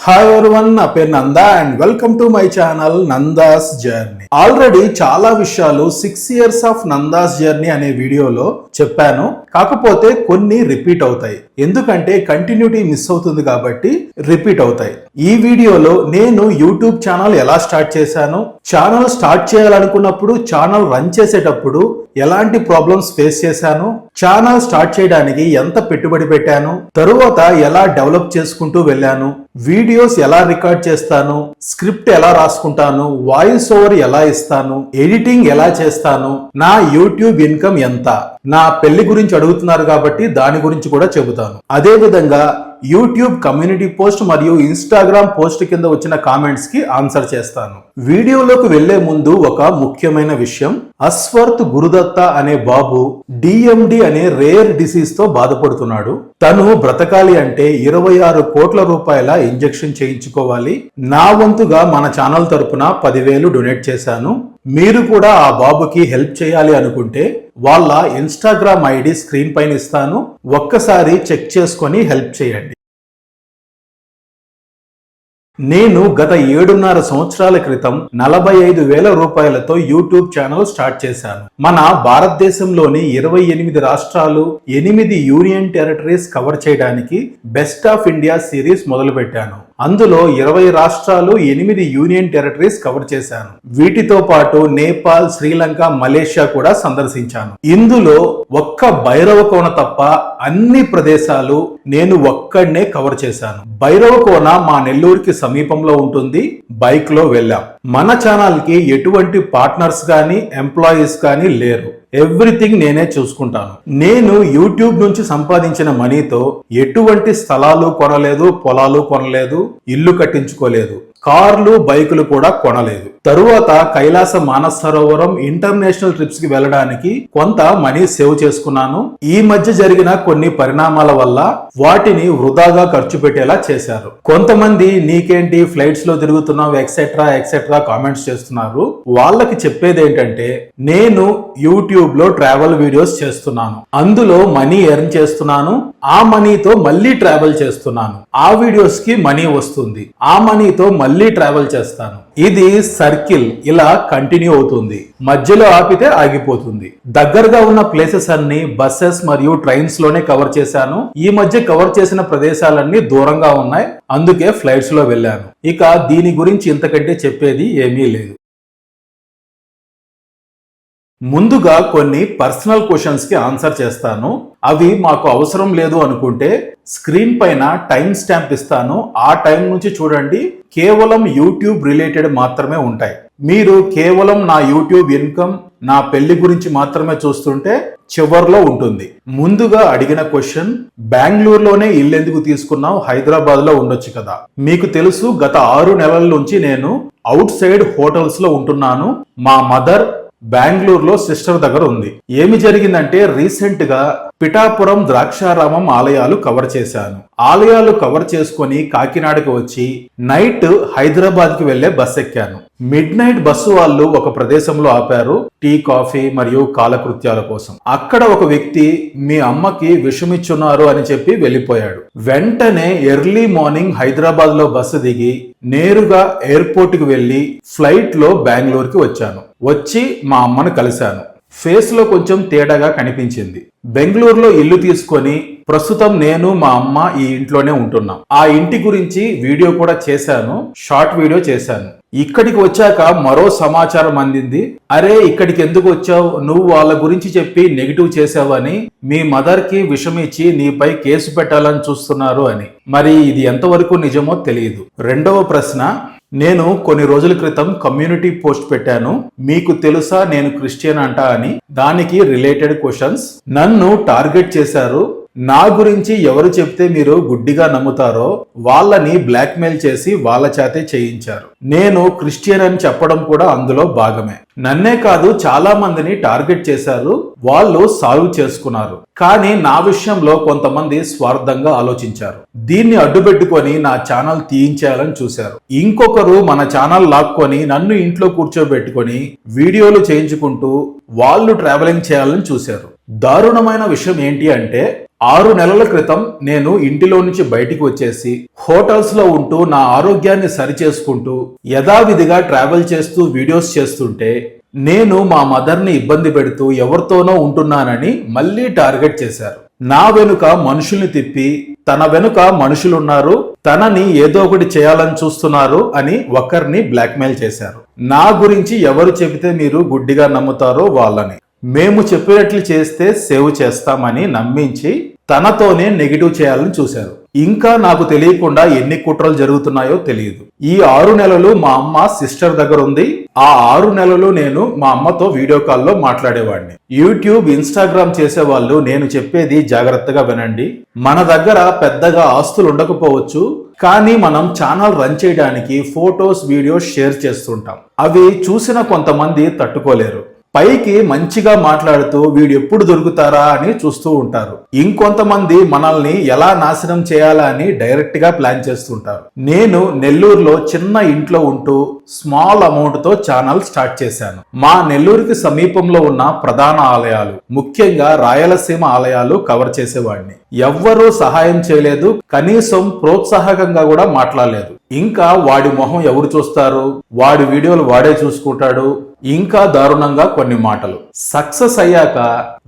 Hi everyone, నా పేరు Nanda and welcome to my channel Nanda's journey. Already చాలా విషయాలు 6 years ఆఫ్ నందాస్ జర్నీ అనే వీడియోలో చెప్పాను. కాకపోతే కొన్ని రిపీట్ అవుతాయి, ఎందుకంటే కంటిన్యూటీ మిస్ అవుతుంది కాబట్టి రిపీట్ అవుతాయి. ఈ వీడియోలో నేను యూట్యూబ్ ఛానల్ ఎలా స్టార్ట్ చేశాను, ఛానల్ స్టార్ట్ చేయాలనుకున్నప్పుడు ఛానల్ రన్ చేసేటప్పుడు ఎలాంటి ప్రాబ్లమ్స్ ఫేస్ చేశాను, ఛానల్ స్టార్ట్ చేయడానికి ఎంత పెట్టుబడి పెట్టాను, తరువాత ఎలా డెవలప్ చేసుకుంటూ వెళ్ళాను, వీడియోస్ ఎలా రికార్డ్ చేస్తాను, స్క్రిప్ట్ ఎలా రాసుకుంటాను, వాయిస్ ఓవర్ ఎలా ఇస్తాను, ఎడిటింగ్ ఎలా చేస్తాను, నా యూట్యూబ్ ఇన్కమ్ ఎంత, నా పెళ్లి గురించి అడుగుతున్నారు కాబట్టి దాని గురించి కూడా చెబుతాను. అదే విధంగా యూట్యూబ్ కమ్యూనిటీ పోస్ట్ మరియు ఇన్స్టాగ్రామ్ పోస్ట్ కింద వచ్చిన కామెంట్స్ కి ఆన్సర్ చేస్తాను. వీడియోలోకి వెళ్లే ముందు ఒక ముఖ్యమైన విషయం, అస్వర్త్ గురుదత్త అనే బాబు డిఎండి అనే రేర్ డిసీజ్ తో బాధపడుతున్నాడు. తను బ్రతకాలి అంటే 26 కోట్ల రూపాయల ఇంజెక్షన్ చేయించుకోవాలి. నా వంతుగా మన ఛానల్ తరపున 10,000 డొనేట్ చేశాను. మీరు కూడా ఆ బాబుకి హెల్ప్ చేయాలి అనుకుంటే వాళ్ళ ఇన్స్టాగ్రామ్ ఐడి స్క్రీన్ పైన ఇస్తాను, ఒక్కసారి చెక్ చేసుకొని హెల్ప్ చేయండి. నేను గత 7.5 సంవత్సరాల క్రితం 45,000 రూపాయలతో యూట్యూబ్ ఛానల్ స్టార్ట్ చేశాను. మన భారతదేశంలోని 28 రాష్ట్రాలు, 8 యూనియన్ టెరిటరీస్ కవర్ చేయడానికి బెస్ట్ ఆఫ్ ఇండియా సిరీస్ మొదలు పెట్టాను. అందులో 20 రాష్ట్రాలు, 8 యూనియన్ టెరిటరీస్ కవర్ చేశాను. వీటితో పాటు నేపాల్, శ్రీలంక, మలేషియా కూడా సందర్శించాను. ఇందులో ఒక్క భైరవకోన తప్ప అన్ని ప్రదేశాలు నేను ఒక్కడనే కవర్ చేశాను. భైరవకోన మా నెల్లూరుకి సమీపంలో ఉంటుంది. బైక్ లో వెళ్ళాం. మన ఛానల్ కి ఎటువంటి పార్ట్నర్స్ గానీ ఎంప్లాయీస్ గానీ లేరు. ఎవ్రీథింగ్ నేనే చూసుకుంటాను. నేను యూట్యూబ్ నుంచి సంపాదించిన మనీతో ఎటువంటి స్థలాలు కొనలేదు, పొలాలు కొనలేదు, ఇల్లు కట్టించుకోలేదు, కార్లు, బైకులు కూడా కొనలేదు. తరువాత కైలాస మానస సరోవరం ఇంటర్నేషనల్ ట్రిప్స్ కి వెళ్ళడానికి కొంత మనీ సేవ్ చేసుకున్నాను. ఈ మధ్య జరిగిన కొన్ని పరిణామాల వల్ల వాటిని వృధాగా ఖర్చు పెట్టేలా చేశారు. కొంతమంది నీకేంటి ఫ్లైట్స్ లో తిరుగుతున్నావు ఎక్సెట్రా ఎక్సెట్రా కామెంట్స్ చేస్తున్నారు. వాళ్ళకి చెప్పేది ఏంటంటే, నేను యూట్యూబ్ లో ట్రావెల్ వీడియోస్ చేస్తున్నాను, అందులో మనీ ఎర్న్ చేస్తున్నాను, ఆ మనీతో మళ్ళీ ట్రావెల్ చేస్తున్నాను, ఆ వీడియోస్ కి మనీ వస్తుంది, ఆ మనీతో మళ్ళీ ట్రావెల్ చేస్తాను. ఇది సర్కిల్ ఇలా కంటిన్యూ అవుతుంది. మధ్యలో ఆపితే ఆగిపోతుంది. దగ్గరగా ఉన్న ప్లేసెస్ అన్ని బస్సెస్ మరియు ట్రైన్స్ లోనే కవర్ చేశాను. ఈ మధ్య కవర్ చేసిన ప్రదేశాలన్నీ దూరంగా ఉన్నాయి, అందుకే ఫ్లైట్స్ లో వెళ్ళాను. ఇక దీని గురించి ఇంతకంటే చెప్పేది ఏమీ లేదు. ముందుగా కొన్ని పర్సనల్ క్వశ్చన్స్ కి ఆన్సర్ చేస్తాను. అవి మాకు అవసరం లేదు అనుకుంటే స్క్రీన్ పైన టైం స్టాంప్ ఇస్తాను, ఆ టైం నుంచి చూడండి. కేవలం యూట్యూబ్ రిలేటెడ్ మాత్రమే ఉంటాయి. మీరు కేవలం నా యూట్యూబ్ ఇన్కమ్, నా పెళ్లి గురించి మాత్రమే చూస్తుంటే చివర్లో ఉంటుంది. ముందుగా అడిగిన క్వశ్చన్, బెంగళూరులోనే ఇల్లు ఎందుకు తీసుకున్నావు, హైదరాబాద్ లో ఉండొచ్చు కదా. మీకు తెలుసు, గత 6 నెలల నుంచి నేను అవుట్ సైడ్ హోటల్స్ లో ఉంటున్నాను. మా మదర్ బెంగళూరులో సిస్టర్ దగ్గర ఉంది. ఏమి జరిగిందంటే, రీసెంట్ గా పిఠాపురం, ద్రాక్షారామం ఆలయాలు కవర్ చేశాను. ఆలయాలు కవర్ చేసుకొని కాకినాడకి వచ్చి నైట్ హైదరాబాద్ కి వెళ్లే బస్ ఎక్కాను. మిడ్ నైట్ బస్సు వాళ్ళు ఒక ప్రదేశంలో ఆపారు, టీ, కాఫీ మరియు కాలకృత్యాల కోసం. అక్కడ ఒక వ్యక్తి మీ అమ్మకి విషమిచ్చున్నారు అని చెప్పి వెళ్లిపోయాడు. వెంటనే ఎర్లీ మార్నింగ్ హైదరాబాద్ లో బస్సు దిగి నేరుగా ఎయిర్పోర్ట్ కి వెళ్లి ఫ్లైట్ లో బెంగళూరుకి వచ్చాను. వచ్చి మా అమ్మను కలిశాను. ఫేస్ లో కొంచెం తేడాగా కనిపించింది. బెంగళూరులో ఇల్లు తీసుకొని ప్రస్తుతం నేను మా అమ్మ ఈ ఇంట్లోనే ఉంటున్నాం. ఆ ఇంటి గురించి వీడియో కూడా చేశాను, షార్ట్ వీడియో చేశాను. ఇక్కడికి వచ్చాక మరో సమాచారం అందింది. అరే, ఇక్కడికి ఎందుకు వచ్చావు, నువ్వు వాళ్ళ గురించి చెప్పి నెగిటివ్ చేసావని, మీ మదర్ కి విషం ఇచ్చి నీపై కేసు పెట్టాలని చూస్తున్నారు అని. మరి ఇది ఎంతవరకు నిజమో తెలియదు. రెండవ ప్రశ్న, నేను కొన్ని రోజుల క్రితం కమ్యూనిటీ పోస్ట్ పెట్టాను, మీకు తెలుసా నేను క్రిస్టియన్ అంటా అని. దానికి రిలేటెడ్ క్వశ్చన్స్. నన్ను టార్గెట్ చేశారు. నా గురించి ఎవరు చెప్తే మీరు గుడ్డిగా నమ్ముతారో వాళ్ళని బ్లాక్మెయిల్ చేసి వాళ్ళ చేతే చేయించారు. నేను క్రిస్టియన్ అని చెప్పడం కూడా అందులో భాగమే. నన్నే కాదు, చాలా మందిని టార్గెట్ చేశారు. వాళ్ళు సాల్వ్ చేసుకున్నారు. కానీ నా విషయంలో కొంతమంది స్వార్థంగా ఆలోచించారు. దీన్ని అడ్డుపెట్టుకొని నా ఛానల్ తీయించేయాలని చూశారు. ఇంకొకరు మన ఛానల్ లాక్కొని నన్ను ఇంట్లో కూర్చోబెట్టుకొని వీడియోలు చేయించుకుంటూ వాళ్ళు ట్రావెలింగ్ చేయాలని చూశారు. దారుణమైన విషయం ఏంటి అంటే, 6 నెలల క్రితం నేను ఇంటిలో నుంచి బయటికి వచ్చేసి హోటల్స్ లో ఉంటూ నా ఆరోగ్యాన్ని సరిచేసుకుంటూ యథావిధిగా ట్రావెల్ చేస్తూ వీడియోస్ చేస్తుంటే నేను మా మదర్ని ఇబ్బంది పెడుతూ ఎవరితోనో ఉంటున్నానని మళ్ళీ టార్గెట్ చేశారు. నా వెనుక మనుషుల్ని తిప్పి తన వెనుక మనుషులున్నారు, తనని ఏదో ఒకటి చేయాలని చూస్తున్నారు అని ఒకరిని బ్లాక్మెయిల్ చేశారు. నా గురించి ఎవరు చెబితే మీరు గుడ్డిగా నమ్ముతారో వాళ్ళని, మేము చెప్పినట్లు చేస్తే సేవ్ చేస్తామని నమ్మించి తనతోనే నెగిటివ్ చేయాలని చూశారు. ఇంకా నాకు తెలియకుండా ఎన్ని కుట్రలు జరుగుతున్నాయో తెలియదు. ఈ 6 నెలలు మా అమ్మ సిస్టర్ దగ్గర ఉంది. ఆ 6 నెలలు నేను మా అమ్మతో వీడియో కాల్లో మాట్లాడేవాడిని. యూట్యూబ్, ఇన్స్టాగ్రామ్ చేసేవాళ్ళు నేను చెప్పేది జాగ్రత్తగా వినండి. మన దగ్గర పెద్దగా ఆస్తులు ఉండకపోవచ్చు, కానీ మనం ఛానల్ రన్ చేయడానికి ఫోటోస్, వీడియోస్ షేర్ చేస్తుంటాం. అవి చూసిన కొంతమంది తట్టుకోలేరు. పైకి మంచిగా మాట్లాడుతూ వీడు ఎప్పుడు దొరుకుతారా అని చూస్తూ ఉంటారు. ఇంకొంతమంది మనల్ని ఎలా నాశనం చేయాలా అని డైరెక్ట్ గా ప్లాన్ చేస్తుంటారు. నేను నెల్లూరులో చిన్న ఇంట్లో ఉంటూ స్మాల్ అమౌంట్ తో ఛానల్ స్టార్ట్ చేశాను. మా నెల్లూరుకి సమీపంలో ఉన్న ప్రధాన ఆలయాలు, ముఖ్యంగా రాయలసీమ ఆలయాలు కవర్ చేసేవాడిని. ఎవ్వరూ సహాయం చేయలేదు, కనీసం ప్రోత్సాహకంగా కూడా మాట్లాడలేదు. ఇంకా వాడి మొహం ఎవరు చూస్తారు, వాడి వీడియోలు వాడే చూసుకుంటాడు, ఇంకా దారుణంగా కొన్ని మాటలు. సక్సెస్ అయ్యాక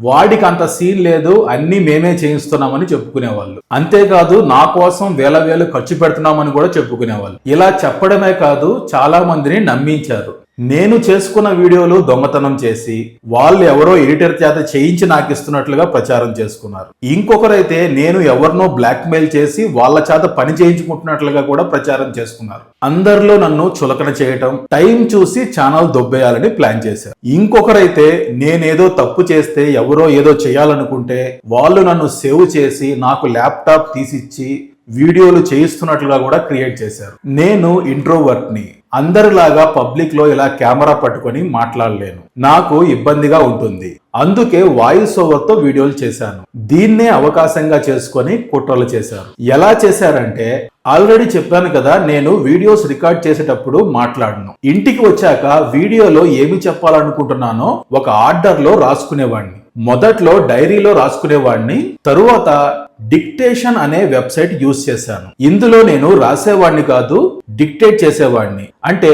వాడికి అంత సీన్ లేదు, అన్ని మేమే చేయిస్తున్నామని చెప్పుకునేవాళ్ళు. అంతేకాదు నా కోసం వేల ఖర్చు పెడుతున్నామని కూడా చెప్పుకునేవాళ్ళు. ఇలా చెప్పడమే కాదు చాలా మందిని నమ్మించారు. నేను చేసుకున్న వీడియోలు దొంగతనం చేసి వాళ్ళు ఎవరో ఎడిటర్ చేత చేయించి నాకు ఇస్తున్నట్లుగా ప్రచారం చేసుకున్నారు. ఇంకొకరైతే నేను ఎవరినో బ్లాక్ మెయిల్ చేసి వాళ్ళ చేత పని చేయించుకుంటున్నట్లుగా కూడా ప్రచారం చేసుకున్నారు. అందరిలో నన్ను చులకన చేయటం, టైం చూసి ఛానల్ దొబ్బేయాలని ప్లాన్ చేశారు. ఇంకొకరైతే నేనేదో తప్పు చేస్తే ఎవరో ఏదో చేయాలనుకుంటే వాళ్ళు నన్ను సేవ్ చేసి నాకు ల్యాప్టాప్ తీసిచ్చి వీడియోలు చేయిస్తున్నట్లుగా కూడా క్రియేట్ చేశారు. నేను ఇంట్రోవర్ట్ ని, అందరిలాగా పబ్లిక్ లో ఇలా కెమెరా పట్టుకొని మాట్లాడలేను, నాకు ఇబ్బందిగా ఉంటుంది. అందుకే వాయిస్ ఓవర్ తో వీడియోలు చేశాను. దీన్నే అవకాశంగా చేసుకొని కుట్రలు చేశారు. ఎలా చేశారంటే, ఆల్రెడీ చెప్పాను కదా, నేను వీడియోస్ రికార్డ్ చేసేటప్పుడు మాట్లాడను. ఇంటికి వచ్చాక వీడియోలో ఏమి చెప్పాలనుకుంటున్నానో ఒక ఆర్డర్ లో రాసుకునేవాడిని. మొదట్లో డైరీలో రాసుకునేవాడిని, తరువాత డిక్టేషన్ అనే వెబ్సైట్ యూజ్ చేశాను. ఇందులో నేను రాసేవాడిని కాదు, డిక్టేట్ చేసేవాడిని. అంటే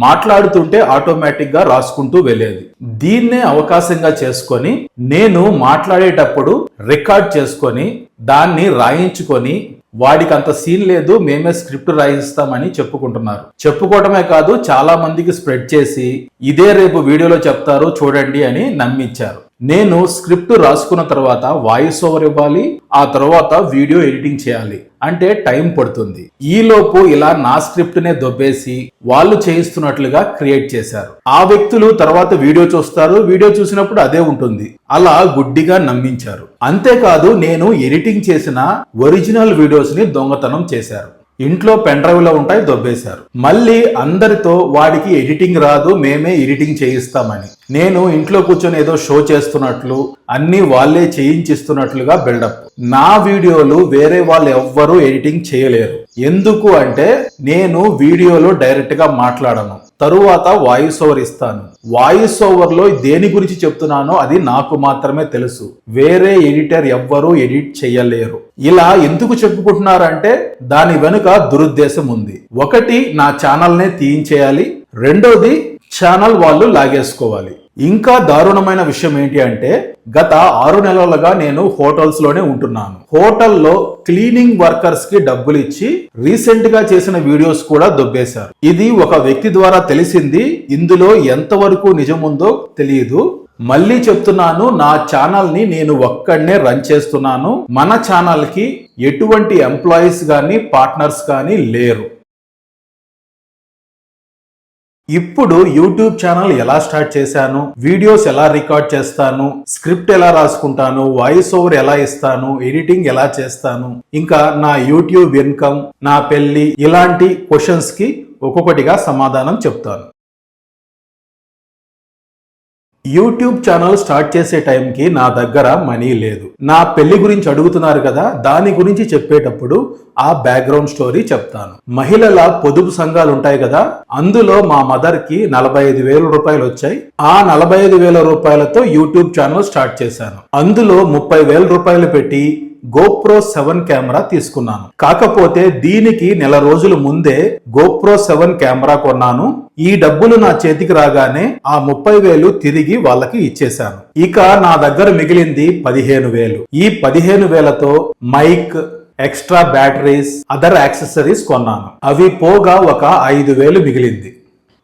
మాట్లాడుతుంటే ఆటోమేటిక్ గా రాసుకుంటూ వెళ్ళేది. దీన్నే అవకాశంగా చేసుకొని నేను మాట్లాడేటప్పుడు రికార్డ్ చేసుకొని దాన్ని రాయించుకొని వాడికి అంత సీన్ లేదు, మేమే స్క్రిప్ట్ రాయిస్తామని చెప్పుకుంటున్నారు. చెప్పుకోవటమే కాదు చాలా మందికి స్ప్రెడ్ చేసి ఇదే రేపు వీడియోలో చెప్తారు చూడండి అని నమ్మించారు. నేను స్క్రిప్ట్ రాసుకున్న తర్వాత వాయిస్ ఓవర్ ఇవ్వాలి, ఆ తర్వాత వీడియో ఎడిటింగ్ చేయాలి. అంటే టైం పడుతుంది. ఈలోపు ఇలా నా స్క్రిప్ట్ నే దొబ్బేసి వాళ్ళు చేయిస్తున్నట్లుగా క్రియేట్ చేశారు. ఆ వ్యక్తులు తర్వాత వీడియో చూస్తారు, వీడియో చూసినప్పుడు అదే ఉంటుంది. అలా గుడ్డిగా నమ్మించారు. అంతేకాదు నేను ఎడిటింగ్ చేసిన ఒరిజినల్ వీడియోస్ ని దొంగతనం చేశారు. ఇంట్లో పెన్ డ్రైవ్ లో ఉంటాయి, దొబ్బేశారు. మళ్ళీ అందరితో వాడికి ఎడిటింగ్ రాదు, మేమే ఎడిటింగ్ చేయిస్తామని. నేను ఇంట్లో కూర్చొని ఏదో షో చేస్తున్నట్లు, అన్ని వాళ్ళే చేయించిస్తున్నట్లుగా బిల్డప్. నా వీడియోలు వేరే వాళ్ళు ఎవ్వరూ ఎడిటింగ్ చేయలేరు. ఎందుకు అంటే నేను వీడియోలో డైరెక్ట్ గా మాట్లాడను, తరువాత వాయిస్ ఓవర్ ఇస్తాను. వాయిస్ ఓవర్ లో దేని గురించి చెప్తున్నానో అది నాకు మాత్రమే తెలుసు, వేరే ఎడిటర్ ఎవ్వరూ ఎడిట్ చేయలేరు. ఇలా ఎందుకు చెప్పుకుంటున్నారంటే దాని వెనుక దురుద్దేశం ఉంది. ఒకటి, నా ఛానల్ నే తీయించేయాలి. రెండోది, ఛానల్ వాళ్ళు లాగేసుకోవాలి. ఇంకా దారుణమైన విషయం ఏంటి అంటే, గత 6 నెలలుగా నేను హోటల్స్ లోనే ఉంటున్నాను. హోటల్లో క్లీనింగ్ వర్కర్స్ కి డబ్బులు ఇచ్చి రీసెంట్ గా చేసిన వీడియోస్ కూడా దొబ్బేశారు. ఇది ఒక వ్యక్తి ద్వారా తెలిసింది. ఇందులో ఎంతవరకు నిజముందో తెలియదు. మళ్ళీ చెప్తున్నాను, నా ఛానల్ ని నేను ఒక్కడనే రన్ చేస్తున్నాను. మన ఛానల్ కి ఎటువంటి ఎంప్లాయీస్ గాని పార్ట్నర్స్ గాని లేరు. ఇప్పుడు యూట్యూబ్ ఛానల్ ఎలా స్టార్ట్ చేశాను, వీడియోస్ ఎలా రికార్డ్ చేస్తాను, స్క్రిప్ట్ ఎలా రాసుకుంటాను, వాయిస్ ఓవర్ ఎలా ఇస్తాను, ఎడిటింగ్ ఎలా చేస్తాను, ఇంకా నా యూట్యూబ్ ఇన్కమ్, నా పెళ్లి, ఇలాంటి క్వశ్చన్స్ కి ఒక్కొక్కటిగా సమాధానం చెప్తాను. యూట్యూబ్ ఛానల్ స్టార్ట్ చేసే టైంకి నా దగ్గర మనీ లేదు. నా పెళ్లి గురించి అడుగుతున్నారు కదా, దాని గురించి చెప్పేటప్పుడు ఆ బ్యాక్గ్రౌండ్ స్టోరీ చెప్తాను. మహిళల పొదుపు సంఘాలు ఉంటాయి కదా, అందులో మా మదర్ కి 45,000 రూపాయలు వచ్చాయి. ఆ 45,000 రూపాయలతో యూట్యూబ్ ఛానల్ స్టార్ట్ చేశాను. అందులో 30,000 రూపాయలు పెట్టి GoPro 7 కెమెరా తీసుకున్నాను. కాకపోతే దీనికి నెల రోజుల ముందే GoPro 7 కెమెరా కొన్నాను. ఈ డబ్బులు నా చేతికి రాగానే ఆ 30,000 తిరిగి వాళ్ళకి ఇచ్చేశాను. ఇక నా దగ్గర మిగిలింది 15,000. ఈ 15,000తో mic, extra batteries, other accessories కొన్నాను. అవి పోగా ఒక 5,000 మిగిలింది.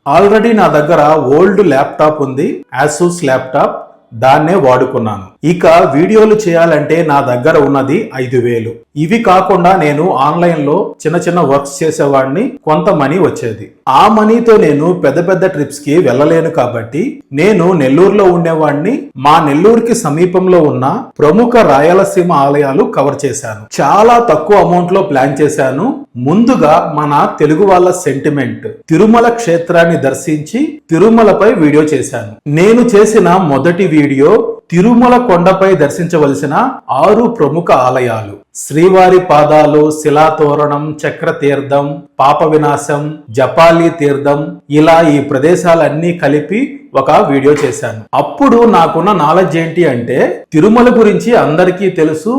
ఆల్రెడీ నా దగ్గర ఓల్డ్ ల్యాప్టాప్ ఉంది, ఆసూస్ ల్యాప్టాప్. దాన్నే వాడుకున్నాను. ఇక వీడియోలు చేయాలంటే నా దగ్గర ఉన్నది 5,000. ఇవి కాకుండా నేను ఆన్లైన్ లో చిన్న చిన్న వర్క్స్ చేసేవాడిని, కొంత మనీ వచ్చేది. ఆ మనీతో నేను పెద్ద పెద్ద ట్రిప్స్ కి వెళ్ళలేను కాబట్టి నేను నెల్లూరులో ఉండేవాడిని. మా నెల్లూరుకి సమీపంలో ఉన్న ప్రముఖ రాయలసీమ ఆలయాలు కవర్ చేశాను. చాలా తక్కువ అమౌంట్ లో ప్లాన్ చేశాను. ముందుగా మన తెలుగు వాళ్ళ సెంటిమెంట్ తిరుమల క్షేత్రాన్ని దర్శించి తిరుమలపై వీడియో చేశాను. నేను చేసిన మొదటి వీడియో తిరుమల కొండపై దర్శించవలసిన 6 ప్రముఖ ఆలయాలు: శ్రీవారి పాదాలు, శిలాతోరణం, చక్ర తీర్థం, పాప వినాశం, జపాలి తీర్థం, ఇలా ఈ ప్రదేశాలన్నీ కలిపి ఒక వీడియో చేశాను. అప్పుడు నాకున్న నాలెడ్జ్ ఏంటి అంటే, తిరుమల గురించి అందరికీ తెలుసు,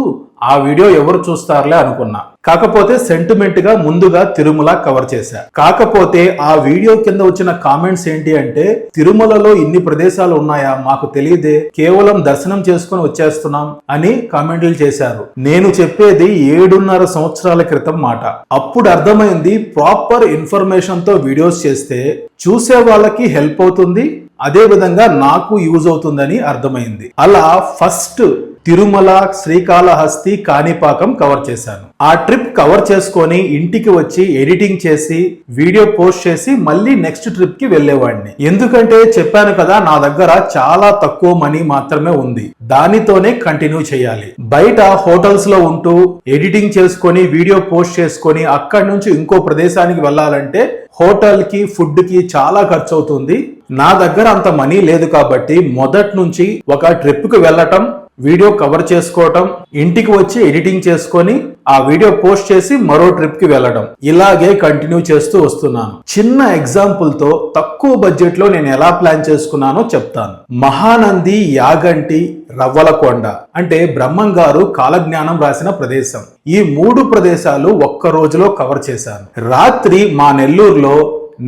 ఆ వీడియో ఎవరు చూస్తారులే అనుకున్నా. కాకపోతే సెంటిమెంట్ గా ముందుగా తిరుమల కవర్ చేశా. కాకపోతే ఆ వీడియో కింద వచ్చిన కామెంట్స్ ఏంటి అంటే, తిరుమలలో ఇన్ని ప్రదేశాలు ఉన్నాయా, మాకు తెలియదే, కేవలం దర్శనం చేసుకుని వచ్చేస్తున్నాం అని కామెంట్లు చేశారు. నేను చెప్పేది 7.5 సంవత్సరాల క్రితం మాట. అప్పుడు అర్థమైంది, ప్రాపర్ ఇన్ఫర్మేషన్ తో వీడియోస్ చేస్తే చూసే వాళ్ళకి హెల్ప్ అవుతుంది, అదే విధంగా నాకు యూజ్ అవుతుందని అర్థమైంది. అలా ఫస్ట్ తిరుమల, శ్రీకాళహస్తి, కాణిపాకం కవర్ చేశాను. ఆ ట్రిప్ కవర్ చేసుకొని ఇంటికి వచ్చి ఎడిటింగ్ చేసి వీడియో పోస్ట్ చేసి మళ్ళీ నెక్స్ట్ ట్రిప్ కి వెళ్లేవాడిని. ఎందుకంటే చెప్పాను కదా, నా దగ్గర చాలా తక్కువ మనీ మాత్రమే ఉంది, దానితోనే కంటిన్యూ చేయాలి. బయట హోటల్స్ లో ఉంటూ ఎడిటింగ్ చేసుకొని వీడియో పోస్ట్ చేసుకొని అక్కడి నుంచి ఇంకో ప్రదేశానికి వెళ్ళాలంటే హోటల్ కి, ఫుడ్ కి చాలా ఖర్చు అవుతుంది. నా దగ్గర అంత మనీ లేదు కాబట్టి మొదటి నుంచి ఒక ట్రిప్ కి వెళ్ళటం, వీడియో కవర్ చేసుకోవటం, ఇంటికి వచ్చి ఎడిటింగ్ చేసుకొని ఆ వీడియో పోస్ట్ చేసి మరో ట్రిప్ కి వెళ్ళడం, ఇలాగే కంటిన్యూ చేస్తూ వస్తున్నాను. చిన్న ఎగ్జాంపుల్ తో తక్కువ బడ్జెట్ లో నేను ఎలా ప్లాన్ చేసుకున్నానో చెప్తాను. మహానంది, యాగంటి, రవ్వలకొండ అంటే బ్రహ్మం గారు కాలజ్ఞానం రాసిన ప్రదేశం. ఈ 3 ప్రదేశాలు ఒక్క రోజులో కవర్ చేశాను. రాత్రి మా నెల్లూరులో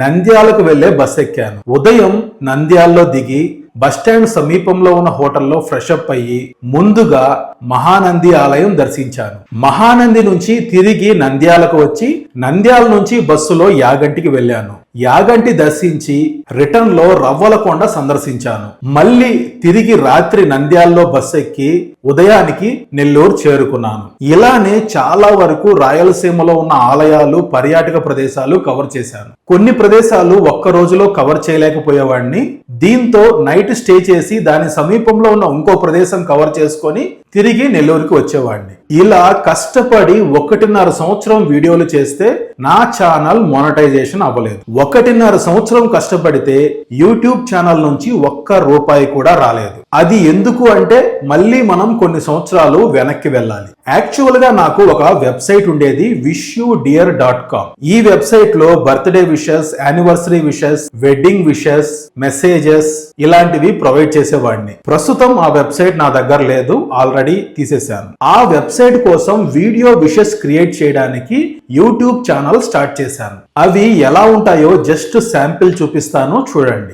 నంద్యాలకు వెళ్లే బస్ ఎక్కాను. ఉదయం నంద్యాలలో దిగి బస్టాండ్ సమీపంలో ఉన్న హోటల్లో ఫ్రెష్ అప్ అయ్యి ముందుగా మహానంది ఆలయం దర్శించాను. మహానంది నుంచి తిరిగి నంద్యాలకు వచ్చి నంద్యాల నుంచి బస్సులో యాగంటికి వెళ్ళాను. యాగంటి దర్శించి రిటర్న్ లో రవ్వలకొండ సందర్శించాను. మళ్ళీ తిరిగి రాత్రి నంద్యాలలో బస్ ఎక్కి ఉదయానికి నెల్లూరు చేరుకున్నాను. ఇలానే చాలా వరకు రాయలసీమలో ఉన్న ఆలయాలు, పర్యాటక ప్రదేశాలు కవర్ చేశాను. కొన్ని ప్రదేశాలు ఒక్క రోజులో కవర్ చేయలేకపోయేవాడిని. దీంతో నైట్ స్టే చేసి దాని సమీపంలో ఉన్న ఇంకో ప్రదేశం కవర్ చేసుకొని తిరిగి నెల్లూరుకి వచ్చేవాడిని. ఇలా కష్టపడి 1.5 సంవత్సరం వీడియోలు చేస్తే నా ఛానల్ మోనటైజేషన్ అవ్వలేదు. 1.5 సంవత్సరం కష్టపడితే యూట్యూబ్ ఛానల్ నుంచి ఒక్క రూపాయి కూడా రాలేదు. అది ఎందుకు అంటే మళ్ళీ మనం కొన్ని సంవత్సరాలు వెనక్కి వెళ్ళాలి. యాక్చువల్ గా నాకు ఒక వెబ్సైట్ ఉండేది, wishyouddear.com. ఈ వెబ్సైట్ లో birthday wishes, anniversary wishes, wedding wishes, messages ఇలాంటివి ప్రొవైడ్ చేసేవాడిని. ప్రస్తుతం ఆ వెబ్సైట్ నా దగ్గర లేదు, ఆల్రెడీ తీసేశాను. ఆ వెబ్సైట్ కోసం వీడియో విషెస్ క్రియేట్ చేయడానికి యూట్యూబ్ ఛానల్ స్టార్ట్ చేశాను. అవి ఎలా ఉంటాయో జస్ట్ శాంపిల్ చూపిస్తాను, చూడండి.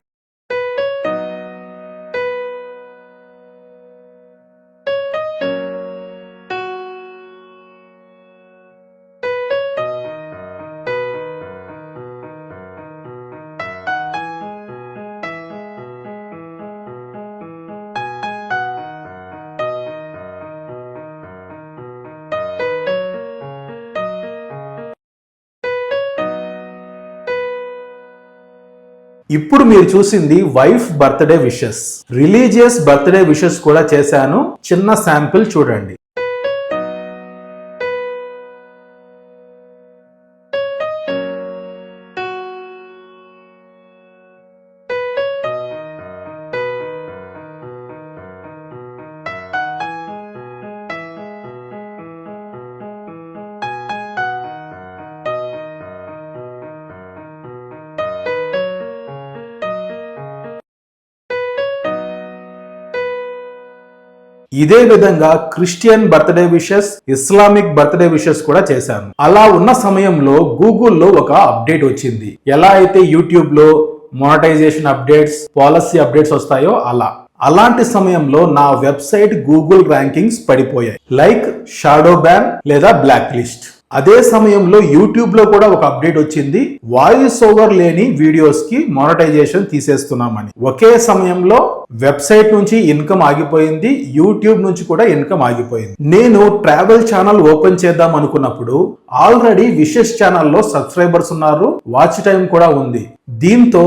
ఇప్పుడు మీరు చూసింది wife birthday wishes. Religious birthday wishes కూడా చేశాను, చిన్న శాంపిల్ చూడండి. ఇదే విధంగా Christian birthday wishes, Islamic birthday wishes కూడా చేశాను. అలా ఉన్న సమయంలో గూగుల్లో ఒక అప్డేట్ వచ్చింది. ఎలా అయితే యూట్యూబ్ లో మోనటైజేషన్ అప్డేట్స్, పాలసీ అప్డేట్స్ వస్తాయో అలాంటి సమయంలో నా వెబ్సైట్ గూగుల్ ర్యాంకింగ్స్ పడిపోయాయి. లైక్ షాడో బ్యాన్ లేదా బ్లాక్ లిస్ట్. అదే సమయంలో యూట్యూబ్ లో కూడా ఒక అప్డేట్ వచ్చింది, వాయిస్ ఓవర్ లేని వీడియోస్ కి మానిటైజేషన్ తీసేస్తున్నామని. ఒకే సమయంలో వెబ్సైట్ నుంచి ఇన్కమ్ ఆగిపోయింది, యూట్యూబ్ నుంచి కూడా ఇన్కమ్ ఆగిపోయింది. నేను ట్రావెల్ ఛానల్ ఓపెన్ చేద్దాం అనుకున్నప్పుడు ఆల్రెడీ విషెస్ ఛానల్లో సబ్స్క్రైబర్స్ ఉన్నారు, వాచ్ టైం కూడా ఉంది. దీంతో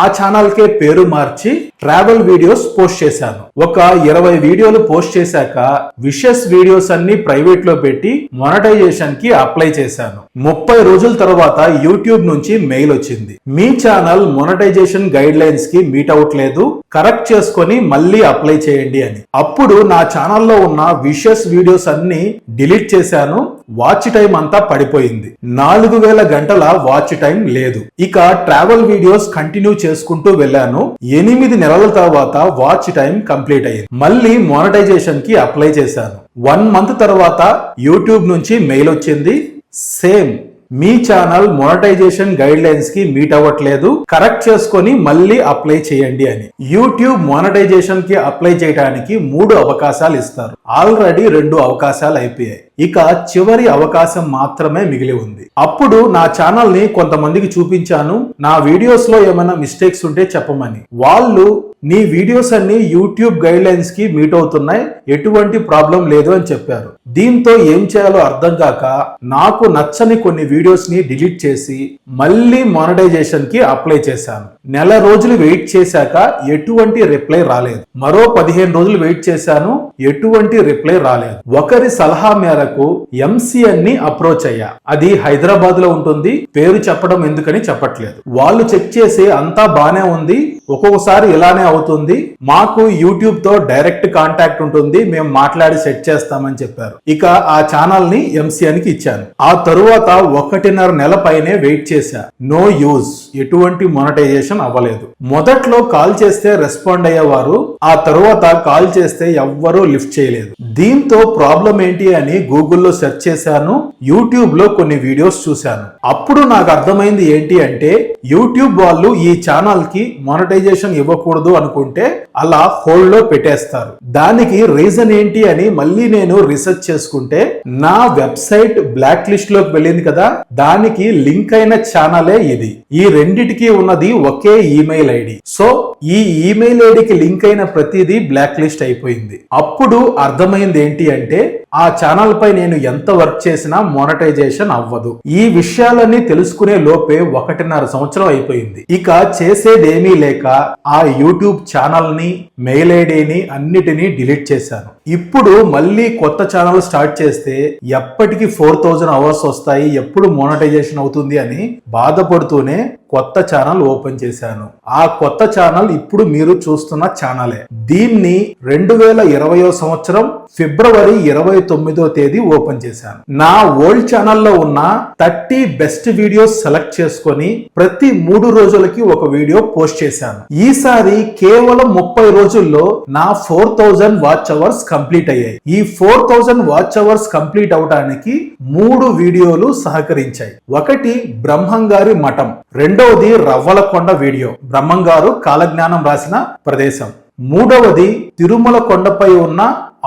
ఆ ఛానల్ కే పేరు మార్చి ట్రావెల్ వీడియోస్ పోస్ట్ చేశాను. ఒక 20 వీడియోలు పోస్ట్ చేశాక విషెస్ వీడియోస్ అన్ని ప్రైవేట్ లో పెట్టి మానిటైజేషన్ కి అప్లై చేశాను. 30 రోజుల తర్వాత యూట్యూబ్ నుంచి మెయిల్ వచ్చింది, మీ ఛానల్ మానిటైజేషన్ గైడ్ లైన్స్ కి మీట్ అవ్వట్లేదు, కరెక్ట్ చేసుకొని మళ్ళీ అప్లై చేయండి అని. అప్పుడు నా ఛానల్లో ఉన్న విషెస్ వీడియోస్ అన్ని డిలీట్ చేశాను. వాచ్ టైం అంతా పడిపోయింది. 4000 గంటల వాచ్ టైం లేదు. ఇక ట్రావెల్ వీడియోస్ కంటిన్యూ చేసుకుంటూ వెళ్ళాను. 8 నెలల తర్వాత వాచ్ టైం కంప్లీట్ అయ్యింది. మళ్ళీ మానిటైజేషన్ కి అప్లై చేశాను. 1 మంత్ తర్వాత యూట్యూబ్ నుంచి మెయిల్ వచ్చింది, సేమ్ మీ ఛానల్ మానిటైజేషన్ గైడ్ లైన్స్ కి మీట్ అవ్వట్లేదు, కరెక్ట్ చేసుకొని మళ్ళీ అప్లై చేయండి అని. యూట్యూబ్ మానిటైజేషన్ కి అప్లై చేయడానికి 3 అవకాశాలు ఇస్తారు. ఆల్రెడీ 2 అవకాశాలు అయిపోయాయి. ఇక చివరి అవకాశం మాత్రమే మిగిలి ఉంది. అప్పుడు నా ఛానల్ ని కొంతమందికి చూపించాను, నా వీడియోస్ లో ఏమైనా మిస్టేక్స్ ఉంటే చెప్పమని. వాళ్ళు నీ వీడియోస్ అన్ని యూట్యూబ్ గైడ్ లైన్స్ కి మీట్ అవుతున్నాయి, ఎటువంటి ప్రాబ్లం లేదు అని చెప్పారు. దీంతో ఏం చేయాలో అర్థం కాక నాకు నచ్చని కొన్ని వీడియోస్ ని డిలీట్ చేసి మళ్ళీ మానిటైజేషన్ కి అప్లై చేశాను. నెల రోజులు వెయిట్ చేశాక ఎటువంటి రిప్లై రాలేదు. మరో 15 రోజులు వెయిట్ చేశాను, ఎటువంటి రిప్లై రాలేదు. ఒకరి సలహా మేరకు MCN ని అప్రోచ్ అయ్యా. అది హైదరాబాద్ లో ఉంటుంది, పేరు చెప్పడం ఎందుకని చెప్పట్లేదు. వాళ్ళు చెక్ చేసి అంతా బానే ఉంది, ఒక్కొక్కసారి ఇలానే అవుతుంది, మాకు యూట్యూబ్ తో డైరెక్ట్ కాంటాక్ట్ ఉంటుంది, మేము మాట్లాడి సెట్ చేస్తామని చెప్పారు. ఇక ఆ ఛానల్ ని MCN కి ఇచ్చాను. ఆ తరువాత 1.5 నెల పైనే వెయిట్ చేశా. నో యూజ్, ఎటువంటి మానిటైజేషన్ అవ్వలేదు. మొదట్లో కాల్ చేస్తే రెస్పాండ్ అయ్యేవారు, ఆ తరువాత కాల్ చేస్తే ఎవ్వరూ లిఫ్ట్ చేయలేదు. దీంతో ప్రాబ్లం ఏంటి అని గూగుల్లో సెర్చ్ చేశాను, యూట్యూబ్ లో కొన్ని వీడియోస్ చూశాను. అప్పుడు నాకు అర్థమైంది ఏంటి అంటే, యూట్యూబ్ వాళ్ళు ఈ ఛానల్ కి మానిటైజేషన్ ఇవ్వకూడదు అనుకుంటే అలా హోల్డ్ లో పెట్టేస్తారు. దానికి రీజన్ ఏంటి అని మళ్ళీ నేను రీసెర్చ్ చేసుకుంటే నా వెబ్సైట్ బ్లాక్ లిస్ట్ లోకి వెళ్ళింది కదా, దానికి లింక్ అయిన ఛానలే ఇది. ఈ రెండిటికి ఉన్నది ఒకే ఈమెయిల్ ఐడి. సో ఈ ఈమెయిల్ ఐడికి లింక్ అయిన ప్రతిదీ బ్లాక్ లిస్ట్ అయిపోయింది. అప్పుడు అర్థమైంది ఏంటి అంటే, ఆ ఛానల్ పై నేను ఎంత వర్క్ చేసినా మానిటైజేషన్ అవ్వదు. ఈ విషయాలన్నీ తెలుసుకునే లోపే 1.5 సంవత్సరం అయిపోయింది. ఇక చేసేదేమీ లేక ఆ యూట్యూబ్ ఛానల్ ని, మెయిల్ ఐడిని అన్నిటినీ డిలీట్ చేశాను. ఇప్పుడు మళ్ళీ కొత్త ఛానల్ స్టార్ట్ చేస్తే ఎప్పటికి 4000 అవర్స్ వస్తాయి, ఎప్పుడు మానిటైజేషన్ అవుతుంది అని బాధపడుతూనే కొత్త ఛానల్ ఓపెన్ చేశాను. ఆ కొత్త ఛానల్ ఇప్పుడు మీరు చూస్తున్న ఛానలే. దీన్ని 2020 సంవత్సరం ఫిబ్రవరి 29వ తేదీ ఓపెన్ చేశాను. నా ఓల్డ్ ఛానల్లో ఉన్న 30 బెస్ట్ వీడియోస్ సెలెక్ట్ చేసుకొని ప్రతి 3 రోజులకి ఒక వీడియో పోస్ట్ చేశాను. ఈసారి కేవలం 30 రోజుల్లో నా 4000 వాచ్ అవర్స్ కంప్లీట్ అయ్యాయి. ఈ 4000 వాచ్ అవర్స్ కంప్లీట్ అవడానికి 3 వీడియోలు సహకరించాయి. ఒకటి బ్రహ్మంగారి మఠం, రెండవది రవ్వలకొండ వీడియో, బ్రహ్మంగారు కాలజ్ఞానం రాసిన ప్రదేశం, మూడవది తిరుమల కొండపై ఉన్న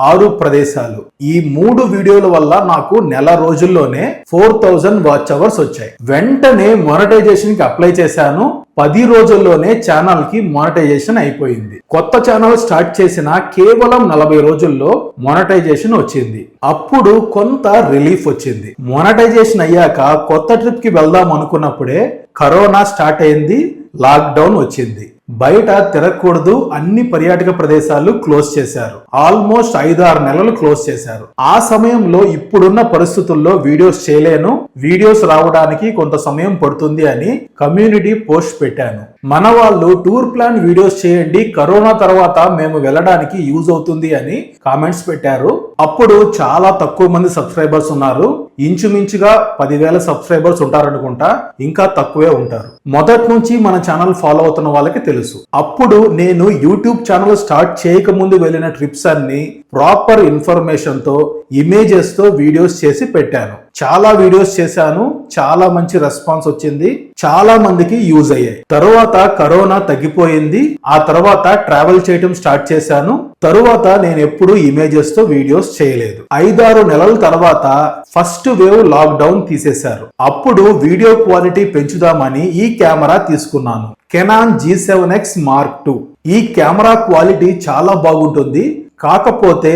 6 ప్రదేశాలు. ఈ 3 వీడియోల వల్ల నాకు నెల రోజుల్లోనే 4000 వాచ్ అవర్స్ వచ్చాయి. వెంటనే మానిటైజేషన్ కి అప్లై చేశాను. 10 రోజుల్లోనే ఛానల్ కి మానిటైజేషన్ అయిపోయింది. కొత్త ఛానల్ స్టార్ట్ చేసిన కేవలం 40 రోజుల్లో మానిటైజేషన్ వచ్చింది. అప్పుడు కొంత రిలీఫ్ వచ్చింది. మానిటైజేషన్ అయ్యాక కొత్త ట్రిప్ కి వెళ్దాం అనుకున్నప్పుడే కరోనా స్టార్ట్ అయింది, లాక్డౌన్ వచ్చింది. బయట తిరగకూడదు, అన్ని పర్యాటక ప్రదేశాలు క్లోజ్ చేశారు. ఆల్మోస్ట్ 5-6 నెలలు క్లోజ్ చేశారు. ఆ సమయంలో ఇప్పుడున్న పరిస్థితుల్లో వీడియోస్ చేయలేను, వీడియోస్ రావడానికి కొంత సమయం పడుతుంది అని కమ్యూనిటీ పోస్ట్ పెట్టాను. మన వాళ్ళు టూర్ ప్లాన్ వీడియోస్ చేయండి, కరోనా తర్వాత మేము వెళ్ళడానికి యూజ్ అవుతుంది అని కామెంట్స్ పెట్టారు. అప్పుడు చాలా తక్కువ మంది సబ్స్క్రైబర్స్ ఉన్నారు. ఇంచుమించుగా 10,000 సబ్స్క్రైబర్స్ ఉంటారనుకుంటా, ఇంకా తక్కువే ఉంటారు. మొదటి నుంచి మన ఛానల్ ఫాలో అవుతున్న వాళ్ళకి తెలుసు. అప్పుడు నేను యూట్యూబ్ ఛానల్ స్టార్ట్ చేయక ముందు వెళ్ళిన ట్రిప్స్ అన్ని ప్రాపర్ ఇన్ఫర్మేషన్ తో, ఇమేజెస్ తో వీడియోస్ చేసి పెట్టాను. చాలా వీడియోస్ చేశాను, చాలా మంచి రెస్పాన్స్ వచ్చింది, చాలా మందికి యూజ్ అయ్యాయి. తరువాత కరోనా తగ్గిపోయింది, ఆ తర్వాత ట్రావెల్ చేయటం స్టార్ట్ చేశాను. తరువాత నేను ఎప్పుడు ఇమేజెస్ తో వీడియోస్ చేయలేదు. 5-6 నెలల తర్వాత ఫస్ట్ వేవ్ లాక్డౌన్ తీసేశారు. అప్పుడు వీడియో క్వాలిటీ పెంచుదామని ఈ కెమెరా తీసుకున్నాను, కెనాన్ G7X Mark II. ఈ కెమెరా క్వాలిటీ చాలా బాగుంటుంది, కాకపోతే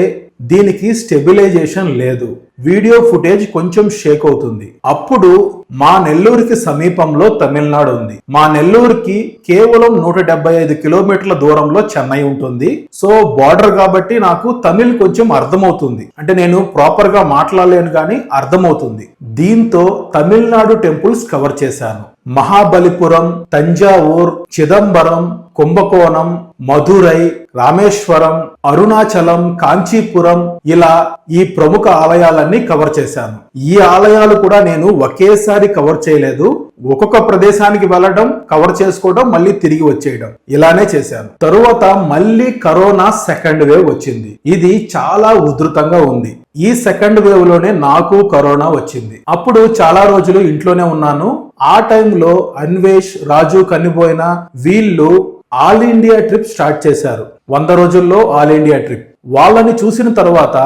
దీనికి స్టెబిలైజేషన్ లేదు, వీడియో ఫుటేజ్ కొంచెం షేక్ అవుతుంది. అప్పుడు మా నెల్లూరుకి సమీపంలో తమిళనాడు ఉంది. మా నెల్లూరుకి కేవలం 175 కిలోమీటర్ల దూరంలో చెన్నై ఉంటుంది. సో బార్డర్ కాబట్టి నాకు తమిళ్ కొంచెం అర్థమవుతుంది, అంటే నేను ప్రాపర్ గా మాట్లాడలేను కానీ అర్థమవుతుంది. దీంతో తమిళనాడు టెంపుల్స్ కవర్ చేశాను. మహాబలిపురం, తంజావూర్, చిదంబరం, కుంభకోణం, మధురై, రామేశ్వరం, అరుణాచలం, కాంచీపురం, ఇలా ఈ ప్రముఖ ఆలయాలన్నీ కవర్ చేశాను. ఈ ఆలయాలు కూడా నేను ఒకేసారి కవర్ చేయలేదు, ఒక్కొక్క ప్రదేశానికి వెళ్ళడం, కవర్ చేసుకోవడం, మళ్ళీ తిరిగి వచ్చేయడం, ఇలానే చేశాను. తరువాత మళ్ళీ కరోనా సెకండ్ వేవ్ వచ్చింది. ఇది చాలా ఉధృతంగా ఉంది. ఈ సెకండ్ వేవ్ లోనే నాకు కరోనా వచ్చింది. అప్పుడు చాలా రోజులు ఇంట్లోనే ఉన్నాను. ఆ టైంలో అన్వేష్, రాజు కనిపోయిన వీళ్ళు ఆల్ ఇండియా ట్రిప్ స్టార్ట్ చేశారు. 100 రోజుల్లో ఆల్ ఇండియా ట్రిప్. వాళ్ళని చూసిన తర్వాత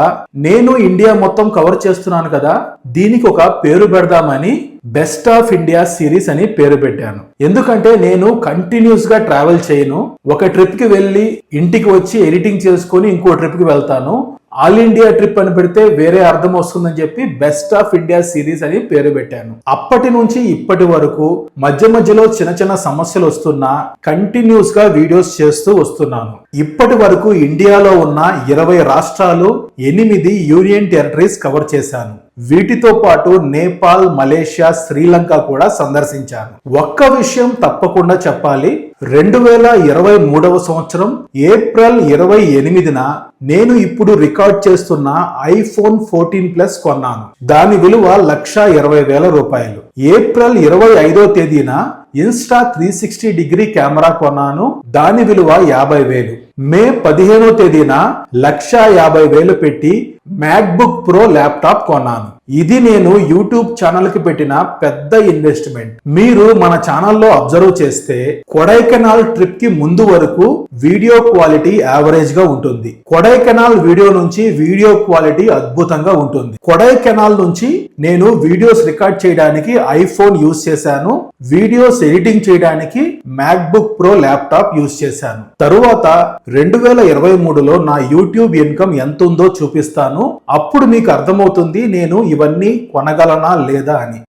నేను ఇండియా మొత్తం కవర్ చేస్తున్నాను కదా, దీనికి ఒక పేరు పెడదామని బెస్ట్ ఆఫ్ ఇండియా సిరీస్ అని పేరు పెట్టాను. ఎందుకంటే నేను కంటిన్యూస్ గా ట్రావెల్ చేయను. ఒక ట్రిప్ కి వెళ్ళి ఇంటికి వచ్చి ఎడిటింగ్ చేసుకొని ఇంకో ట్రిప్ కి వెళ్తాను. ఆల్ ఇండియా ట్రిప్ అని పెడితే వేరే అర్థం వస్తుందని చెప్పి బెస్ట్ ఆఫ్ ఇండియా సిరీస్ అని పేరు పెట్టాను. అప్పటి నుంచి ఇప్పటి వరకు మధ్య మధ్యలో చిన్న చిన్న సమస్యలు వస్తున్నా కంటిన్యూస్ గా వీడియోస్ చేస్తూ వస్తున్నాను. ఇప్పటి వరకు ఇండియాలో ఉన్న 20 రాష్ట్రాలు, 8 యూనియన్ టెరిటరీస్ కవర్ చేశాను. వీటితో పాటు నేపాల్, మలేషియా, శ్రీలంక కూడా సందర్శించాను. ఒక్క విషయం తప్పకుండా చెప్పాలి, 2023వ సంవత్సరం ఏప్రిల్ 28న నేను ఇప్పుడు రికార్డ్ చేస్తున్న iPhone 14 Plus కొన్నాను. దాని విలువ 1,20,000 రూపాయలు. ఏప్రిల్ 25వ తేదీన ఇన్స్టా 360 డిగ్రీ కెమెరా కొన్నాను, దాని విలువ 50,000. మే 15వ తేదీన 1,50,000 పెట్టి మ్యాక్బుక్ ప్రో ల్యాప్టాప్ కొన్నాను. ఇది నేను యూట్యూబ్ ఛానల్ కి పెట్టిన పెద్ద ఇన్వెస్ట్మెంట్. మీరు మన ఛానల్లో అబ్జర్వ్ చేస్తే కొడైకెనాల్ ట్రిప్ కి ముందు వరకు వీడియో క్వాలిటీ యావరేజ్ గా ఉంటుంది. కొడైకెనాల్ వీడియో నుంచి వీడియో క్వాలిటీ అద్భుతంగా ఉంటుంది. కొడైకెనాల్ నుంచి నేను వీడియోస్ రికార్డ్ చేయడానికి ఐఫోన్ యూజ్ చేశాను, వీడియోస్ ఎడిటింగ్ చేయడానికి మ్యాక్బుక్ ప్రో ల్యాప్టాప్ యూజ్ చేశాను. తరువాత 2023లో నా యూట్యూబ్ ఇన్కమ్ ఎంత ఉందో చూపిస్తాను. అప్పుడు మీకు అర్థమవుతుంది నేను ఇవన్నీ కొనగలనా లేదా అని.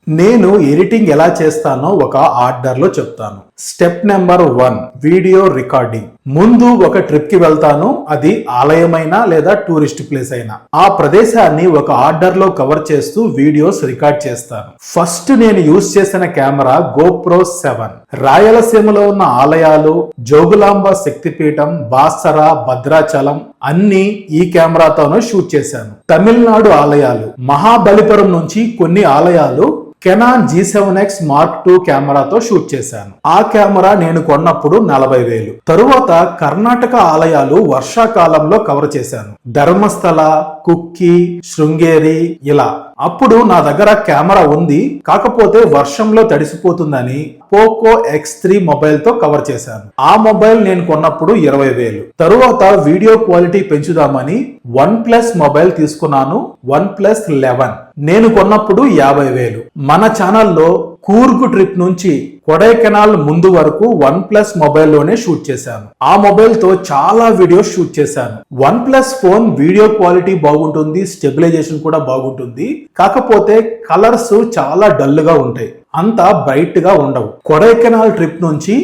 నేను ఎడిటింగ్ ఎలా చేస్తానో ఒక ఆర్డర్ లో చెప్తాను. Step number 1, video recording. ముందు ఒక ట్రిప్ కి వెళ్తాను, అది ఆలయమైనా లేదా టూరిస్ట్ ప్లేస్ అయినా. ఆ ప్రదేశాన్ని ఒక ఆర్డర్ లో కవర్ చేస్తూ వీడియోస్ రికార్డ్ చేస్తాను. ఫస్ట్ నేను యూజ్ చేసిన కెమెరా GoPro 7. రాయలసీమలో ఉన్న ఆలయాలు, జోగులాంబ శక్తిపీఠం, బాసర, భద్రాచలం అన్ని ఈ కెమెరాతోనే షూట్ చేశాను. తమిళనాడు ఆలయాలు, మహాబలిపురం నుంచి కొన్ని ఆలయాలు కెనాన్ G7X Mark II కెమెరాతో షూట్ చేశాను. ఆ కెమెరా నేను కొన్నప్పుడు 40,000. తరువాత కర్ణాటక ఆలయాలు వర్షాకాలంలో కవర్ చేశాను. ధర్మస్థల, కుక్కి, శృంగేరి, ఇలా. అప్పుడు నా దగ్గర కెమెరా ఉంది, కాకపోతే వర్షంలో తడిసిపోతుందని పోకో X3 మొబైల్ తో కవర్ చేశాను. ఆ మొబైల్ నేను కొన్నప్పుడు 20,000. తరువాత వీడియో క్వాలిటీ పెంచుదామని OnePlus మొబైల్ తీసుకున్నాను, OnePlus 11. నేను కొన్నప్పుడు 50,000. మన ఛానల్లో కూర్గు ట్రిప్ నుంచి కొడైకెనాల్ ముందు వరకు OnePlus మొబైల్లోనే షూట్ చేశాను. ఆ మొబైల్ తో చాలా వీడియోస్ షూట్ చేశాను. OnePlus ఫోన్ వీడియో క్వాలిటీ బాగుంటుంది, స్టెబిలైజేషన్ కూడా బాగుంటుంది, కాకపోతే కలర్స్ చాలా డల్ గా ఉంటాయి, అంత బ్రైట్ గా ఉండవు. కొడైకెనాల్ ట్రిప్ నుంచి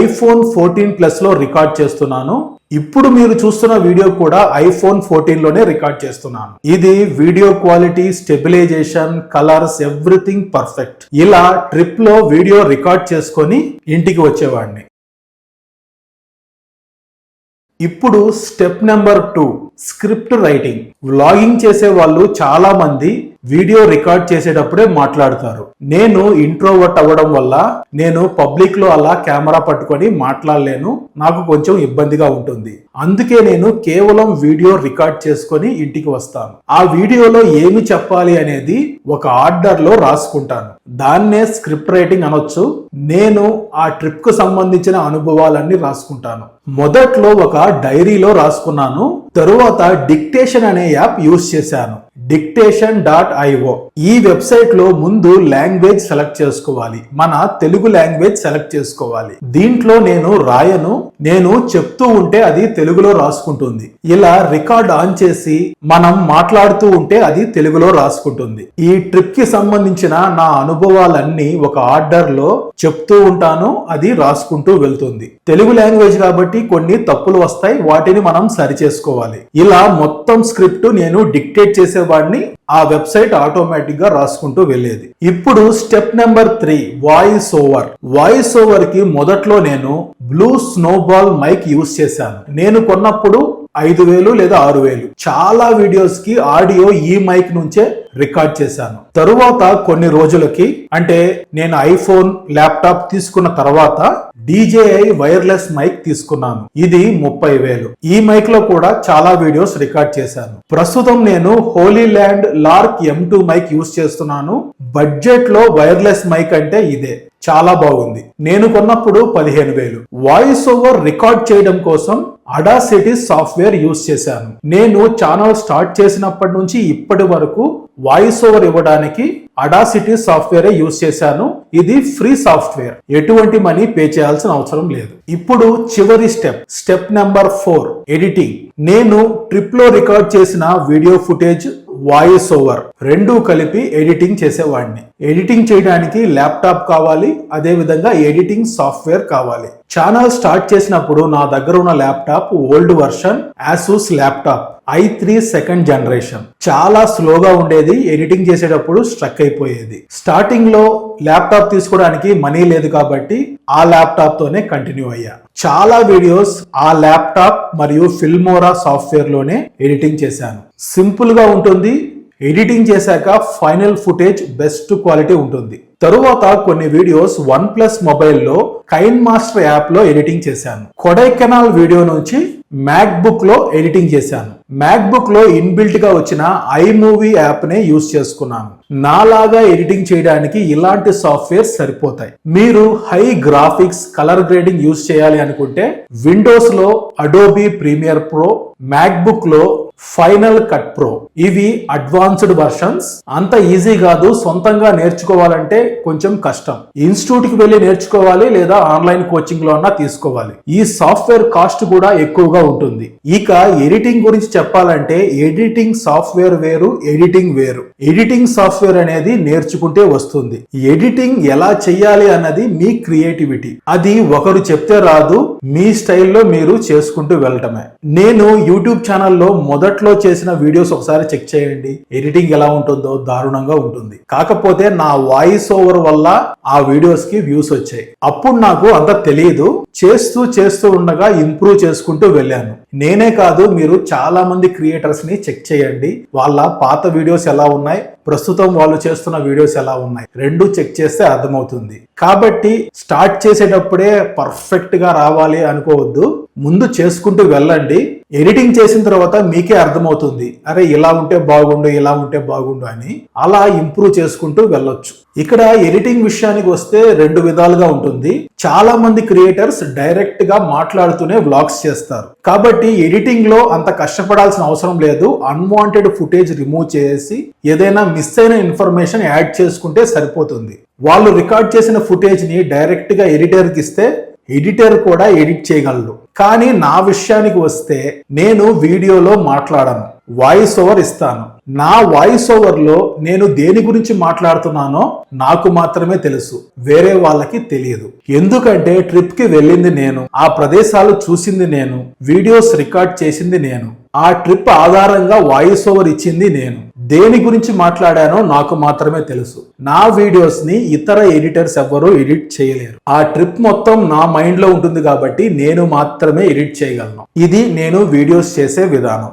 iPhone 14 Plus లో రికార్డ్ చేస్తున్నాను. ఇప్పుడు మీరు చూస్తున్న వీడియో కూడా ఐఫోన్ 14 లోనే రికార్డ్ చేస్తున్నాను. ఇది video quality, stabilization, colours, everything perfect. ఇలా ట్రిప్ లో వీడియో రికార్డ్ చేసుకొని ఇంటికి వచ్చేవాడిని. ఇప్పుడు step number 2, script writing. Vlogging చేసే వాళ్ళు చాలా మంది వీడియో రికార్డ్ చేసేటప్పుడే మాట్లాడతారు. నేను ఇంట్రోవర్ట్ అవ్వడం వల్ల నేను పబ్లిక్ లో అలా కెమెరా పట్టుకొని మాట్లాడలేను, నాకు కొంచెం ఇబ్బందిగా ఉంటుంది. అందుకే నేను కేవలం వీడియో రికార్డ్ చేసుకొని ఇంటికి వస్తాను. ఆ వీడియోలో ఏమి చెప్పాలి అనేది ఒక ఆర్డర్ లో రాసుకుంటాను. దాన్నే స్క్రిప్ట్ రైటింగ్ అనొచ్చు. నేను ఆ ట్రిప్ కు సంబంధించిన అనుభవాలన్నీ రాసుకుంటాను. మొదట్లో ఒక డైరీలో రాసుకున్నాను, తరువాత డిక్టేషన్ అనే యాప్ యూజ్ చేశాను. dictation.io. ఈ వెబ్సైట్ లో ముందు లాంగ్వేజ్ సెలెక్ట్ చేసుకోవాలి. మన తెలుగు లాంగ్వేజ్ సెలెక్ట్ చేసుకోవాలి. దీంట్లో నేను రాయను, నేను చెప్తూ ఉంటే అది తెలుగులో రాసుకుంటుంది. ఇలా రికార్డ్ ఆన్ చేసి మనం మాట్లాడుతూ ఉంటే అది తెలుగులో రాసుకుంటుంది. ఈ ట్రిప్ కి సంబంధించిన నా అనుభవాలన్నీ ఒక ఆర్డర్ లో చెప్తూ ఉంటాను, అది రాసుకుంటూ వెళ్తుంది. తెలుగు లాంగ్వేజ్ కాబట్టి కొన్ని తప్పులు వస్తాయి, వాటిని మనం సరి చేసుకోవాలి. ఇలా మొత్తం స్క్రిప్ట్ నేను డిక్టేట్ చేసేవాడిని, ఆ వెబ్సైట్ ఆటోమేటిక్ గా రాసుకుంటూ వెళ్ళేది. ఇప్పుడు step number 3, voice over. Voice over కి మొదట్లో నేను బ్లూ స్నోబాల్ మైక్ యూజ్ చేశాను. నేను కొన్నప్పుడు 5,000 లేదా 6,000. చాలా వీడియోస్ కి ఆడియో ఈ మైక్ నుంచే రికార్డ్ చేశాను. తరువాత కొన్ని రోజులకి, అంటే నేను ఐఫోన్, ల్యాప్టాప్ తీసుకున్న తర్వాత DJI వైర్లెస్ మైక్ తీసుకున్నాను. ఇది 30,000. ఈ మైక్ లో కూడా చాలా వీడియోస్ రికార్డ్ చేశాను. ప్రస్తుతం నేను Hollyland lark M2 mic use చేస్తున్నాను. బడ్జెట్ లో వైర్లెస్ మైక్ అంటే ఇదే, చాలా బాగుంది. నేను కొన్నప్పుడు 15,000. వాయిస్ ఓవర్ రికార్డ్ చేయడం కోసం అడాసిటీ సాఫ్ట్వేర్ యూజ్ చేశాను. నేను ఛానల్ స్టార్ట్ చేసినప్పటి నుంచి ఇప్పటి వరకు వాయిస్ ఓవర్ ఇవ్వడానికి అడాసిటీ సాఫ్ట్వేర్ యూజ్ చేశాను. ఇది ఫ్రీ సాఫ్ట్వేర్, ఎటువంటి మనీ పే చేయాల్సిన అవసరం లేదు. ఇప్పుడు చివరి స్టెప్ నెంబర్ 4, ఎడిటింగ్. నేను ట్రిప్ లో రికార్డ్ చేసిన వీడియో ఫుటేజ్, వాయిస్ ఓవర్ రెండూ కలిపి ఎడిటింగ్ చేసేవాడిని. ఎడిటింగ్ చేయడానికి ల్యాప్టాప్ కావాలి, అదే విధంగా ఎడిటింగ్ సాఫ్ట్వేర్ కావాలి. ఛానల్ స్టార్ట్ చేసినప్పుడు నా దగ్గర ఉన్న laptop old version Asus laptop i3 second generation. చాలా స్లోగా ఉండేది, ఎడిటింగ్ చేసేటప్పుడు స్ట్రక్ అయిపోయేది. స్టార్టింగ్ లో ల్యాప్టాప్ తీసుకోవడానికి మనీ లేదు కాబట్టి ఆ ల్యాప్టాప్ తోనే కంటిన్యూ అయ్యా. చాలా వీడియోస్ ఆ ల్యాప్టాప్ మరియు ఫిల్మోరా సాఫ్ట్వేర్ లోనే ఎడిటింగ్ చేశాను. సింపుల్ గా ఉంటుంది. ఎడిటింగ్ చేశాక ఫైనల్ ఫుటేజ్ బెస్ట్ క్వాలిటీ ఉంటుంది. తరువాత కొన్ని వీడియోస్ OnePlus మొబైల్లో కైన్ మాస్టర్ యాప్ లో ఎడిటింగ్ చేశాను. కొడైకెనాల్ వీడియో నుంచి మ్యాక్బుక్ లో ఎడిటింగ్ చేశాను. మ్యాక్బుక్ లో ఇన్బిల్ట్ గా వచ్చిన iMovie యాప్ నే యూజ్ చేసుకున్నాను. నాలాగా ఎడిటింగ్ చేయడానికి ఇలాంటి సాఫ్ట్వేర్ సరిపోతాయి. మీరు high graphics, colour grading use చేయాలి అనుకుంటే విండోస్ లో అడోబీ ప్రీమియర్ ప్రో, మ్యాక్బుక్ లో ఫైనల్ కట్ ప్రో. ఇవి అడ్వాన్స్డ్ వర్షన్స్. అంత ఈజీ కాదు, సొంతంగా నేర్చుకోవాలంటే కొంచెం కష్టం. ఇన్స్టిట్యూట్ కి వెళ్ళి నేర్చుకోవాలి లేదా ఆన్లైన్ కోచింగ్ లో అన్నా తీసుకోవాలి. ఈ సాఫ్ట్వేర్ కాస్ట్ కూడా ఎక్కువగా ఉంటుంది. ఇక ఎడిటింగ్ గురించి చెప్పాలంటే ఎడిటింగ్ సాఫ్ట్వేర్ వేరు, ఎడిటింగ్ వేరు. ఎడిటింగ్ సాఫ్ట్వేర్ అనేది నేర్చుకుంటే వస్తుంది. ఎడిటింగ్ ఎలా చెయ్యాలి అన్నది మీ క్రియేటివిటీ. అది ఒకరు చెప్తే రాదు, మీ స్టైల్లో మీరు చేసుకుంటూ వెళ్ళటమే. నేను యూట్యూబ్ ఛానల్లో మొదట్లో చేసిన వీడియోస్ ఒకసారి చెక్ చేయండి. ఎడిటింగ్ ఎలా ఉంటుందో దారుణంగా ఉంటుంది. కాకపోతే నా వాయిస్ ఓవర్ వల్ల ఆ వీడియోస్ కి వ్యూస్ వచ్చాయి. అప్పుడు నాకు అంత తెలియదు. చేస్తూ ఉండగా ఇంప్రూవ్ చేసుకుంటూ వెళ్ళాను. నేనే కాదు, మీరు చాలా మంది క్రియేటర్స్ ని చెక్ చేయండి. వాళ్ళ పాత వీడియోస్ ఎలా ఉన్నాయి, ప్రస్తుతం వాళ్ళు చేస్తున్న వీడియోస్ ఎలా ఉన్నాయి, రెండు చెక్ చేస్తే అర్థమవుతుంది. కాబట్టి స్టార్ట్ చేసేటప్పుడే పర్ఫెక్ట్ గా రావాలి అనుకోవద్దు. ముందు చేసుకుంటూ వెళ్ళండి. ఎడిటింగ్ చేసిన తర్వాత మీకే అర్థమవుతుంది, అరే ఇలా ఉంటే బాగుండు, ఇలా ఉంటే బాగుండు అని. అలా ఇంప్రూవ్ చేసుకుంటూ వెళ్ళొచ్చు. ఇక్కడ ఎడిటింగ్ విషయానికి వస్తే రెండు విధాలుగా ఉంటుంది. చాలా మంది క్రియేటర్స్ డైరెక్ట్ గా మాట్లాడుతూనే వ్లాగ్స్ చేస్తారు. కాబట్టి ఎడిటింగ్ లో అంత కష్టపడాల్సిన అవసరం లేదు. అన్వాంటెడ్ ఫుటేజ్ రిమూవ్ చేసి ఏదైనా మిస్ అయిన ఇన్ఫర్మేషన్ యాడ్ చేసుకుంటే సరిపోతుంది. వాళ్ళు రికార్డ్ చేసిన ఫుటేజ్ ని డైరెక్ట్ గా ఎడిటర్ కి ఇస్తే ఎడిటర్ కూడా ఎడిట్ చేయగలరు. కానీ నా విషయానికి వస్తే నేను వీడియోలో మాట్లాడను. వాయిస్ ఓవర్ ఇస్తాను. నా వాయిస్ ఓవర్ లో నేను దేని గురించి మాట్లాడుతున్నానో నాకు మాత్రమే తెలుసు, వేరే వాళ్ళకి తెలియదు. ఎందుకంటే ట్రిప్ కి వెళ్ళింది నేను, ఆ ప్రదేశాలు చూసింది నేను, వీడియోస్ రికార్డ్ చేసింది నేను, ఆ ట్రిప్ ఆధారంగా వాయిస్ ఓవర్ ఇచ్చింది నేను. దేని గురించి మాట్లాడానో నాకు మాత్రమే తెలుసు. నా వీడియోస్ ని ఇతర ఎడిటర్స్ ఎవ్వరూ ఎడిట్ చేయలేరు. ఆ ట్రిప్ మొత్తం నా మైండ్ లో ఉంటుంది కాబట్టి నేను మాత్రమే ఎడిట్ చేయగలను. ఇది నేను వీడియోస్ చేసే విధానం.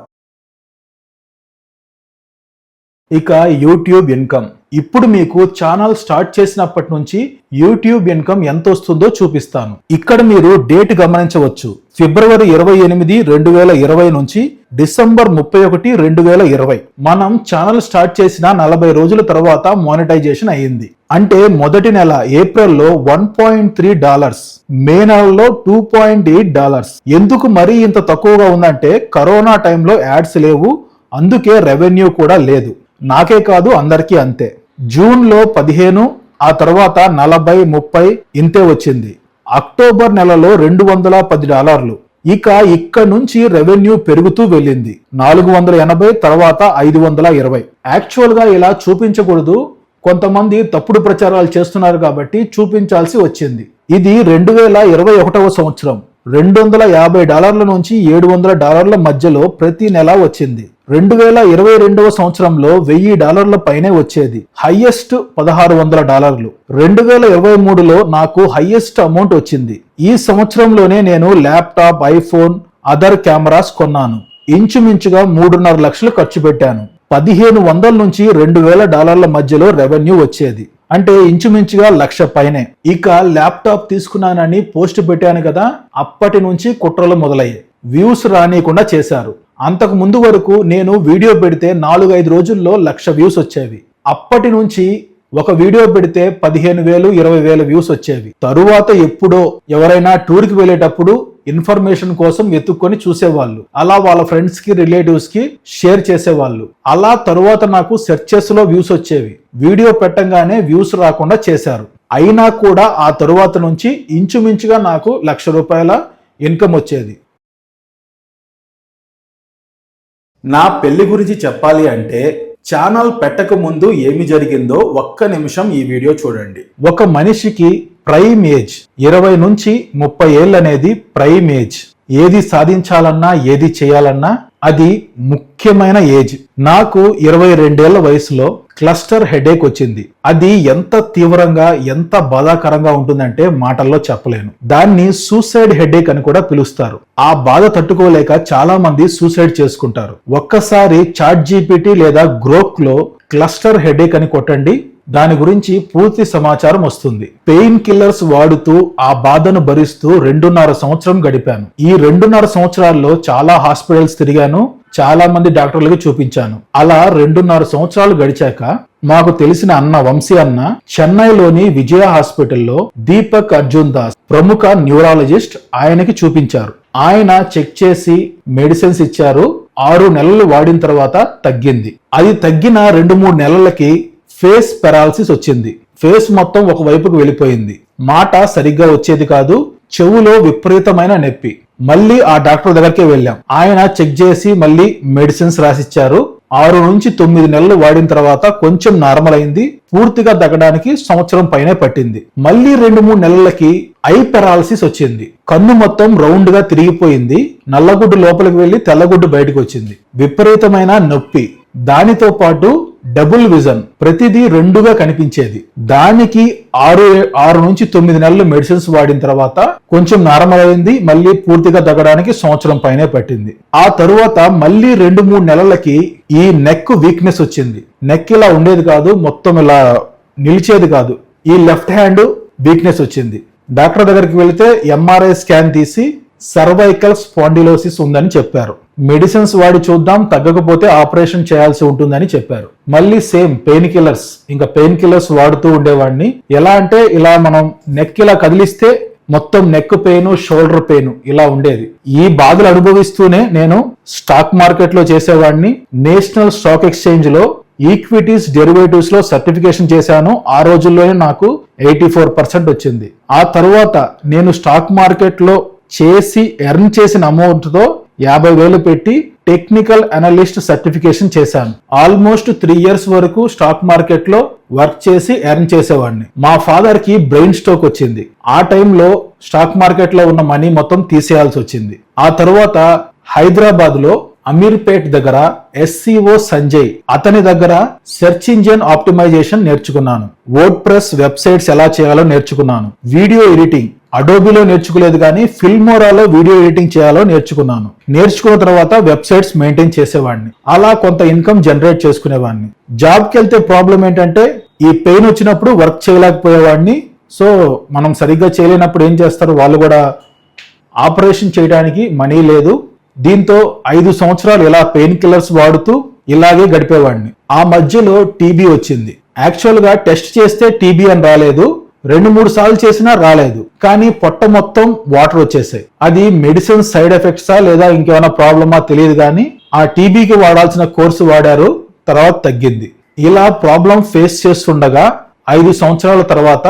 ఇక యూట్యూబ్ ఇన్కమ్. ఇప్పుడు మీకు ఛానల్ స్టార్ట్ చేసినప్పటి నుంచి యూట్యూబ్ ఇన్కమ్ ఎంత వస్తుందో చూపిస్తాను. ఇక్కడ మీరు డేట్ గమనించవచ్చు. ఫిబ్రవరి 28, 2020 నుంచి డిసెంబర్ 31, 2020. మనం ఛానల్ స్టార్ట్ చేసిన 40 రోజుల తర్వాత మానిటైజేషన్ అయ్యింది. అంటే మొదటి నెల ఏప్రిల్లో $1.3, మే నెలలో $2.8. ఎందుకు మరీ ఇంత తక్కువగా ఉందంటే కరోనా టైంలో యాడ్స్ లేవు, అందుకే రెవెన్యూ కూడా లేదు. నాకే కాదు అందరికీ అంతే. జూన్లో 15, ఆ తర్వాత 40, 30 ఇంతే వచ్చింది. అక్టోబర్ నెలలో $210. ఇక ఇక్కడ నుంచి రెవెన్యూ పెరుగుతూ వెళ్ళింది. 480, తర్వాత 520. యాక్చువల్ గా ఇలా చూపించకూడదు, కొంతమంది తప్పుడు ప్రచారాలు చేస్తున్నారు కాబట్టి చూపించాల్సి వచ్చింది. ఇది 2021వ సంవత్సరం. $250 నుంచి $700 మధ్యలో ప్రతి నెల వచ్చింది. 2022వ సంవత్సరంలో $1000 పైనే వచ్చేది. హైయెస్ట్ $1600. 2023లో నాకు హైయెస్ట్ అమౌంట్ వచ్చింది. ఈ సంవత్సరంలోనే నేను ల్యాప్టాప్, ఐఫోన్, అదర్ కెమెరాస్ కొన్నాను. ఇంచుమించుగా 3.5 లక్షలు ఖర్చు పెట్టాను. 1500 నుంచి $2000 మధ్యలో రెవెన్యూ వచ్చేది. అంటే ఇంచుమించుగా 1,00,000 పైనే. ఇక ల్యాప్టాప్ తీసుకున్నానని పోస్ట్ పెట్టాను కదా, అప్పటి నుంచి కుట్రలు మొదలయ్యాయి. వ్యూస్ రానియకుండా చేశారు. అంతకు ముందు వరకు నేను వీడియో పెడితే 4-5 రోజుల్లో 1,00,000 వ్యూస్ వచ్చేవి. అప్పటి నుంచి ఒక వీడియో పెడితే 15,000, 20,000 వ్యూస్ వచ్చేవి. తరువాత ఎప్పుడో ఎవరైనా టూర్కి వెళ్ళేటప్పుడు ఇన్ఫర్మేషన్ కోసం వెతుక్కొని చూసేవాళ్ళు. అలా వాళ్ళ ఫ్రెండ్స్ కి, రిలేటివ్స్ కి షేర్ చేసేవాళ్ళు. అలా తరువాత నాకు సెర్చెస్ లో వ్యూస్ వచ్చేవి. వీడియో పెట్టంగానే వ్యూస్ రాకుండా చేశారు. అయినా కూడా ఆ తరువాత నుంచి ఇంచుమించుగా నాకు ₹1,00,000 ఇన్కమ్ వచ్చేది. నా పెళ్లి గురించి చెప్పాలి అంటే ఛానల్ పెట్టక ముందు ఏమి జరిగిందో ఒక్క నిమిషం ఈ వీడియో చూడండి. ఒక మనిషికి ప్రైమ్ ఏజ్ 20 నుంచి 30 ఏళ్ళు అనేది ప్రైమ్ ఏజ్. ఏది సాధించాలన్నా, ఏది చేయాలన్నా అది ముఖ్యమైన ఏజ్. నాకు 22 ఏళ్ల వయసులో క్లస్టర్ హెడేక్ వచ్చింది. అది ఎంత తీవ్రంగా, ఎంత బాధాకరంగా ఉంటుందంటే మాటల్లో చెప్పలేను. దాన్ని సూసైడ్ హెడేక్ అని కూడా పిలుస్తారు. ఆ బాధ తట్టుకోలేక చాలా మంది సూసైడ్ చేసుకుంటారు. ఒక్కసారి ChatGPT లేదా గ్రోక్ లో క్లస్టర్ హెడేక్ అని కొట్టండి, దాని గురించి పూర్తి సమాచారం వస్తుంది. పెయిన్ కిల్లర్స్ వాడుతూ ఆ బాధను భరిస్తూ 2.5 సంవత్సరం గడిపాను. ఈ 2.5 సంవత్సరాల్లో చాలా హాస్పిటల్స్ తిరిగాను, చాలా మంది డాక్టర్లకి చూపించాను. అలా 2.5 సంవత్సరాలు గడిచాక మాకు తెలిసిన అన్న, వంశీ అన్న, చెన్నైలోని విజయ హాస్పిటల్లో దీపక్ అర్జున్ దాస్, ప్రముఖ న్యూరాలజిస్ట్, ఆయనకి చూపించారు. ఆయన చెక్ చేసి మెడిసిన్స్ ఇచ్చారు. 6 నెలలు వాడిన తర్వాత తగ్గింది. అది తగ్గిన 2-3 నెలలకి ఫేస్ పెరాలసిస్ వచ్చింది. ఫేస్ మొత్తం ఒక వైపుకు వెళ్ళిపోయింది. మాట సరిగ్గా వచ్చేది కాదు. చెవులో విపరీతమైన నొప్పి. మళ్ళీ ఆ డాక్టర్ దగ్గరికి వెళ్ళాం. ఆయన చెక్ చేసి మళ్ళీ మెడిసిన్స్ రాసిచ్చారు. 6 నుంచి 9 నెలలు వాడిన తర్వాత కొంచెం నార్మల్ అయింది. పూర్తిగా తగ్గడానికి సంవత్సరం పైనే పట్టింది. మళ్ళీ 2-3 నెలలకి ఐ పెరాలసిస్ వచ్చింది. కన్ను మొత్తం రౌండ్ గా తిరిగిపోయింది. నల్లగుడ్డు లోపలికి వెళ్లి తెల్లగుడ్డు బయటకు వచ్చింది. విపరీతమైన నొప్పి. దానితో పాటు డబుల్ విజన్, ప్రతిదీ 2గా కనిపించేది. దానికి 6 నుంచి 9 నెలలు మెడిసిన్స్ వాడిన తర్వాత కొంచెం నార్మల్ అయింది. మళ్ళీ పూర్తిగా తగ్గడానికి సంవత్సరం పైనే పట్టింది. ఆ తరువాత మళ్ళీ 2-3 నెలలకి ఈ నెక్ వీక్నెస్ వచ్చింది. నెక్ ఇలా ఉండేది కాదు, మొత్తం ఇలా నిలిచేది కాదు. ఈ లెఫ్ట్ హ్యాండ్ వీక్నెస్ వచ్చింది. డాక్టర్ దగ్గరికి వెళితే MRI స్కాన్ తీసి సర్వైకల్ స్పాండిలోసిస్ ఉందని చెప్పారు. మెడిసిన్స్ వాడి చూద్దాం, తగ్గకపోతే ఆపరేషన్ చేయాల్సి ఉంటుందని చెప్పారు. మళ్ళీ సేమ్ పెయిన్ కిల్లర్స్, ఇంకా పెయిన్ కిల్లర్స్ వాడుతూ ఉండేవాడిని. ఎలా అంటే ఇలా మనం నెక్ ఇలా కదిలిస్తే మొత్తం నెక్ పెయిన్, షోల్డర్ పెయిన్ ఇలా ఉండేది. ఈ బాధలు అనుభవిస్తూనే నేను స్టాక్ మార్కెట్ లో చేసేవాడిని. నేషనల్ స్టాక్ ఎక్స్చేంజ్ లో ఈక్విటీస్, డెరివేటివ్స్ లో సర్టిఫికేషన్ చేశాను. ఆ రోజుల్లోనే నాకు 84% వచ్చింది. ఆ తర్వాత నేను స్టాక్ మార్కెట్ లో చేసి ఎర్న్ చేసిన అమౌంట్ తో 50,000 పెట్టి టెక్నికల్ అనలిస్ట్ సర్టిఫికేషన్ చేశాను. ఆల్మోస్ట్ 3 years వరకు స్టాక్ మార్కెట్ లో వర్క్ చేసి ఎర్న్ చేసేవాడిని. మా ఫాదర్ కి బ్రెయిన్ స్ట్రోక్ వచ్చింది. ఆ టైంలో స్టాక్ మార్కెట్ లో ఉన్న మనీ మొత్తం తీసేయాల్సి వచ్చింది. ఆ తర్వాత హైదరాబాద్ లో అమీర్పేట్ దగ్గర SCO సంజయ్ అతని దగ్గర సెర్చ్ ఇంజిన్ ఆప్టిమైజేషన్ నేర్చుకున్నాను. వర్డ్ ప్రెస్ వెబ్సైట్స్ ఎలా చేయాలో నేర్చుకున్నాను. వీడియో ఎడిటింగ్ అడోబీలో నేర్చుకోలేదు కానీ ఫిల్మోరాలో వీడియో ఎడిటింగ్ చేయాలో నేర్చుకున్నాను. నేర్చుకున్న తర్వాత వెబ్సైట్స్ మెయింటైన్ చేసేవాడిని. అలా కొంత ఇన్కమ్ జనరేట్ చేసుకునేవాడిని. జాబ్కి వెళ్తే ప్రాబ్లం ఏంటంటే ఈ పెయిన్ వచ్చినప్పుడు వర్క్ చేయలేకపోయేవాడిని. సో మనం సరిగ్గా చేయలేనప్పుడు ఏం చేస్తారు, వాళ్ళు కూడా ఆపరేషన్ చేయడానికి మనీ లేదు. దీంతో 5 సంవత్సరాలు ఇలా పెయిన్ కిల్లర్స్ వాడుతూ ఇలాగే గడిపేవాడిని. ఆ మధ్యలో టీబీ వచ్చింది. యాక్చువల్ గా టెస్ట్ చేస్తే టీబీ అని రాలేదు, 2-3 సార్లు చేసినా రాలేదు. కానీ పొట్ట మొత్తం వాటర్ వచ్చేసాయి. అది మెడిసిన్ సైడ్ ఎఫెక్ట్సా లేదా ఇంకేమైనా ప్రాబ్లమా తెలియదు కానీ ఆ టీబీకి వాడాల్సిన కోర్సు వాడారు, తర్వాత తగ్గింది. ఇలా ప్రాబ్లం ఫేస్ చేస్తుండగా 5 సంవత్సరాల తర్వాత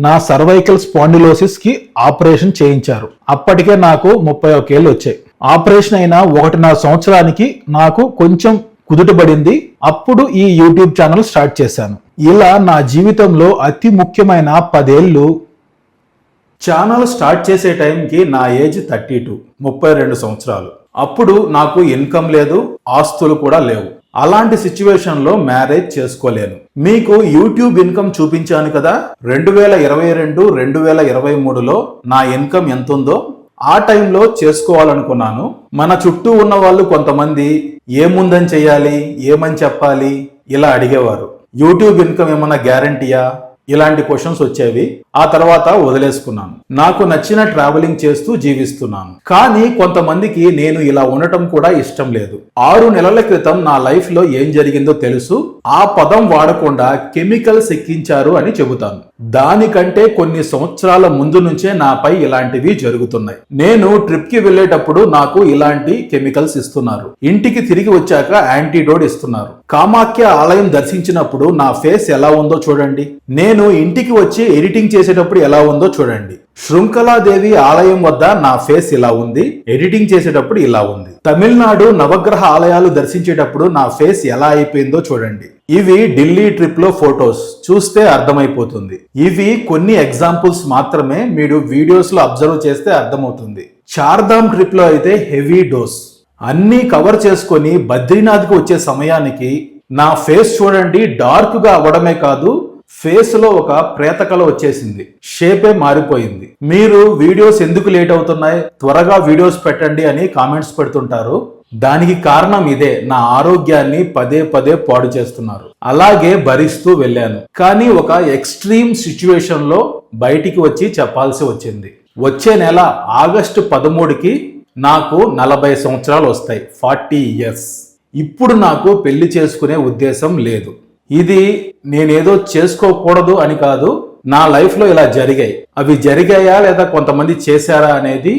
నా సర్వైకల్ స్పాండిలోసిస్ కి ఆపరేషన్ చేయించారు. అప్పటికే నాకు 31 ఏళ్ళు వచ్చాయి. ఆపరేషన్ అయిన 1.5 సంవత్సరానికి నాకు కొంచెం కుదుటబడింది. అప్పుడు ఈ యూట్యూబ్ ఛానల్ స్టార్ట్ చేశాను. ఇలా నా జీవితంలో అతి ముఖ్యమైన 10 ఏళ్ళు. ఛానల్ స్టార్ట్ చేసే టైంకి నా ఏజ్ 32 సంవత్సరాలు. అప్పుడు నాకు ఇన్కమ్ లేదు, ఆస్తులు కూడా లేవు. అలాంటి సిచ్యువేషన్ లో మ్యారేజ్ చేసుకోలేను. మీకు యూట్యూబ్ ఇన్కమ్ చూపించాను కదా, 2022, 2023లో నా ఇన్కమ్ ఎంత ఉందో ఆ టైంలో చేసుకోవాలనుకున్నాను. మన చుట్టూ ఉన్న వాళ్ళు కొంతమంది ఏముందని చెయ్యాలి, ఏమని చెప్పాలి ఇలా అడిగేవారు. యూట్యూబ్ ఇన్కమ్ ఏమన్నా గ్యారంటీయా, ఇలాంటి క్వశ్చన్స్ వచ్చేవి. ఆ తర్వాత వదిలేసుకున్నాను. నాకు నచ్చిన ట్రావెలింగ్ చేస్తూ జీవిస్తున్నాను. కానీ కొంతమందికి నేను ఇలా ఉండటం కూడా ఇష్టం లేదు. 6 నెలల క్రితం నా లైఫ్ లో ఏం జరిగిందో తెలుసు. ఆ పదం వాడకుండా కెమికల్స్ ఎక్కించారు అని చెబుతాను. దానికంటే కొన్ని సంవత్సరాల ముందు నుంచే నాపై ఇలాంటివి జరుగుతున్నాయి. నేను ట్రిప్ కి వెళ్ళేటప్పుడు నాకు ఇలాంటి కెమికల్స్ ఇస్తున్నారు. ఇంటికి తిరిగి వచ్చాక యాంటీడోట్ ఇస్తున్నారు. కామాఖ్య ఆలయం దర్శించినప్పుడు నా ఫేస్ ఎలా ఉందో చూడండి. నేను ఇంటికి వచ్చి ఎడిటింగ్ చేసేటప్పుడు ఎలా ఉందో చూడండి. శృంఖలాదేవి ఆలయం వద్ద నా ఫేస్ ఇలా ఉంది, ఎడిటింగ్ చేసేటప్పుడు ఇలా ఉంది. తమిళనాడు నవగ్రహ ఆలయాలు దర్శించేటప్పుడు నా ఫేస్ ఎలా అయిపోయిందో చూడండి. ఇవి ఢిల్లీ ట్రిప్ లో ఫొటోస్, చూస్తే అర్థమైపోతుంది. ఇవి కొన్ని ఎగ్జాంపుల్స్ మాత్రమే, మీరు వీడియోస్ లో అబ్జర్వ్ చేస్తే అర్థమవుతుంది. చార్ధామ్ ట్రిప్ లో అయితే హెవీ డోస్. అన్ని కవర్ చేసుకొని బద్రీనాథ్కి వచ్చే సమయానికి నా ఫేస్ చూడండి, డార్క్ గా అవ్వడమే కాదు, ఫేస్ లో ఒక ప్రేతకళ వచ్చేసింది, షేపే మారిపోయింది. మీరు వీడియోస్ ఎందుకు లేట్ అవుతున్నాయి, త్వరగా వీడియోస్ పెట్టండి అని కామెంట్స్ పెడుతుంటారు. దానికి కారణం ఇదే, నా ఆరోగ్యాన్ని పదే పదే పాడు చేస్తున్నారు. అలాగే భరిస్తూ వెళ్ళాను. కానీ ఒక ఎక్స్ట్రీమ్ సిచ్యువేషన్ లో బయటికి వచ్చి చెప్పాల్సి వచ్చింది. వచ్చే నెల ఆగస్టు 13కి నాకు 40 సంవత్సరాలు వస్తాయి, 40 years. ఇప్పుడు నాకు పెళ్లి చేసుకునే ఉద్దేశం లేదు. ఇది నేనేదో చేసుకోకూడదు అని కాదు, నా లైఫ్ లో ఇలా జరిగాయి. అవి జరిగాయా లేదా కొంతమంది చేశారా అనేది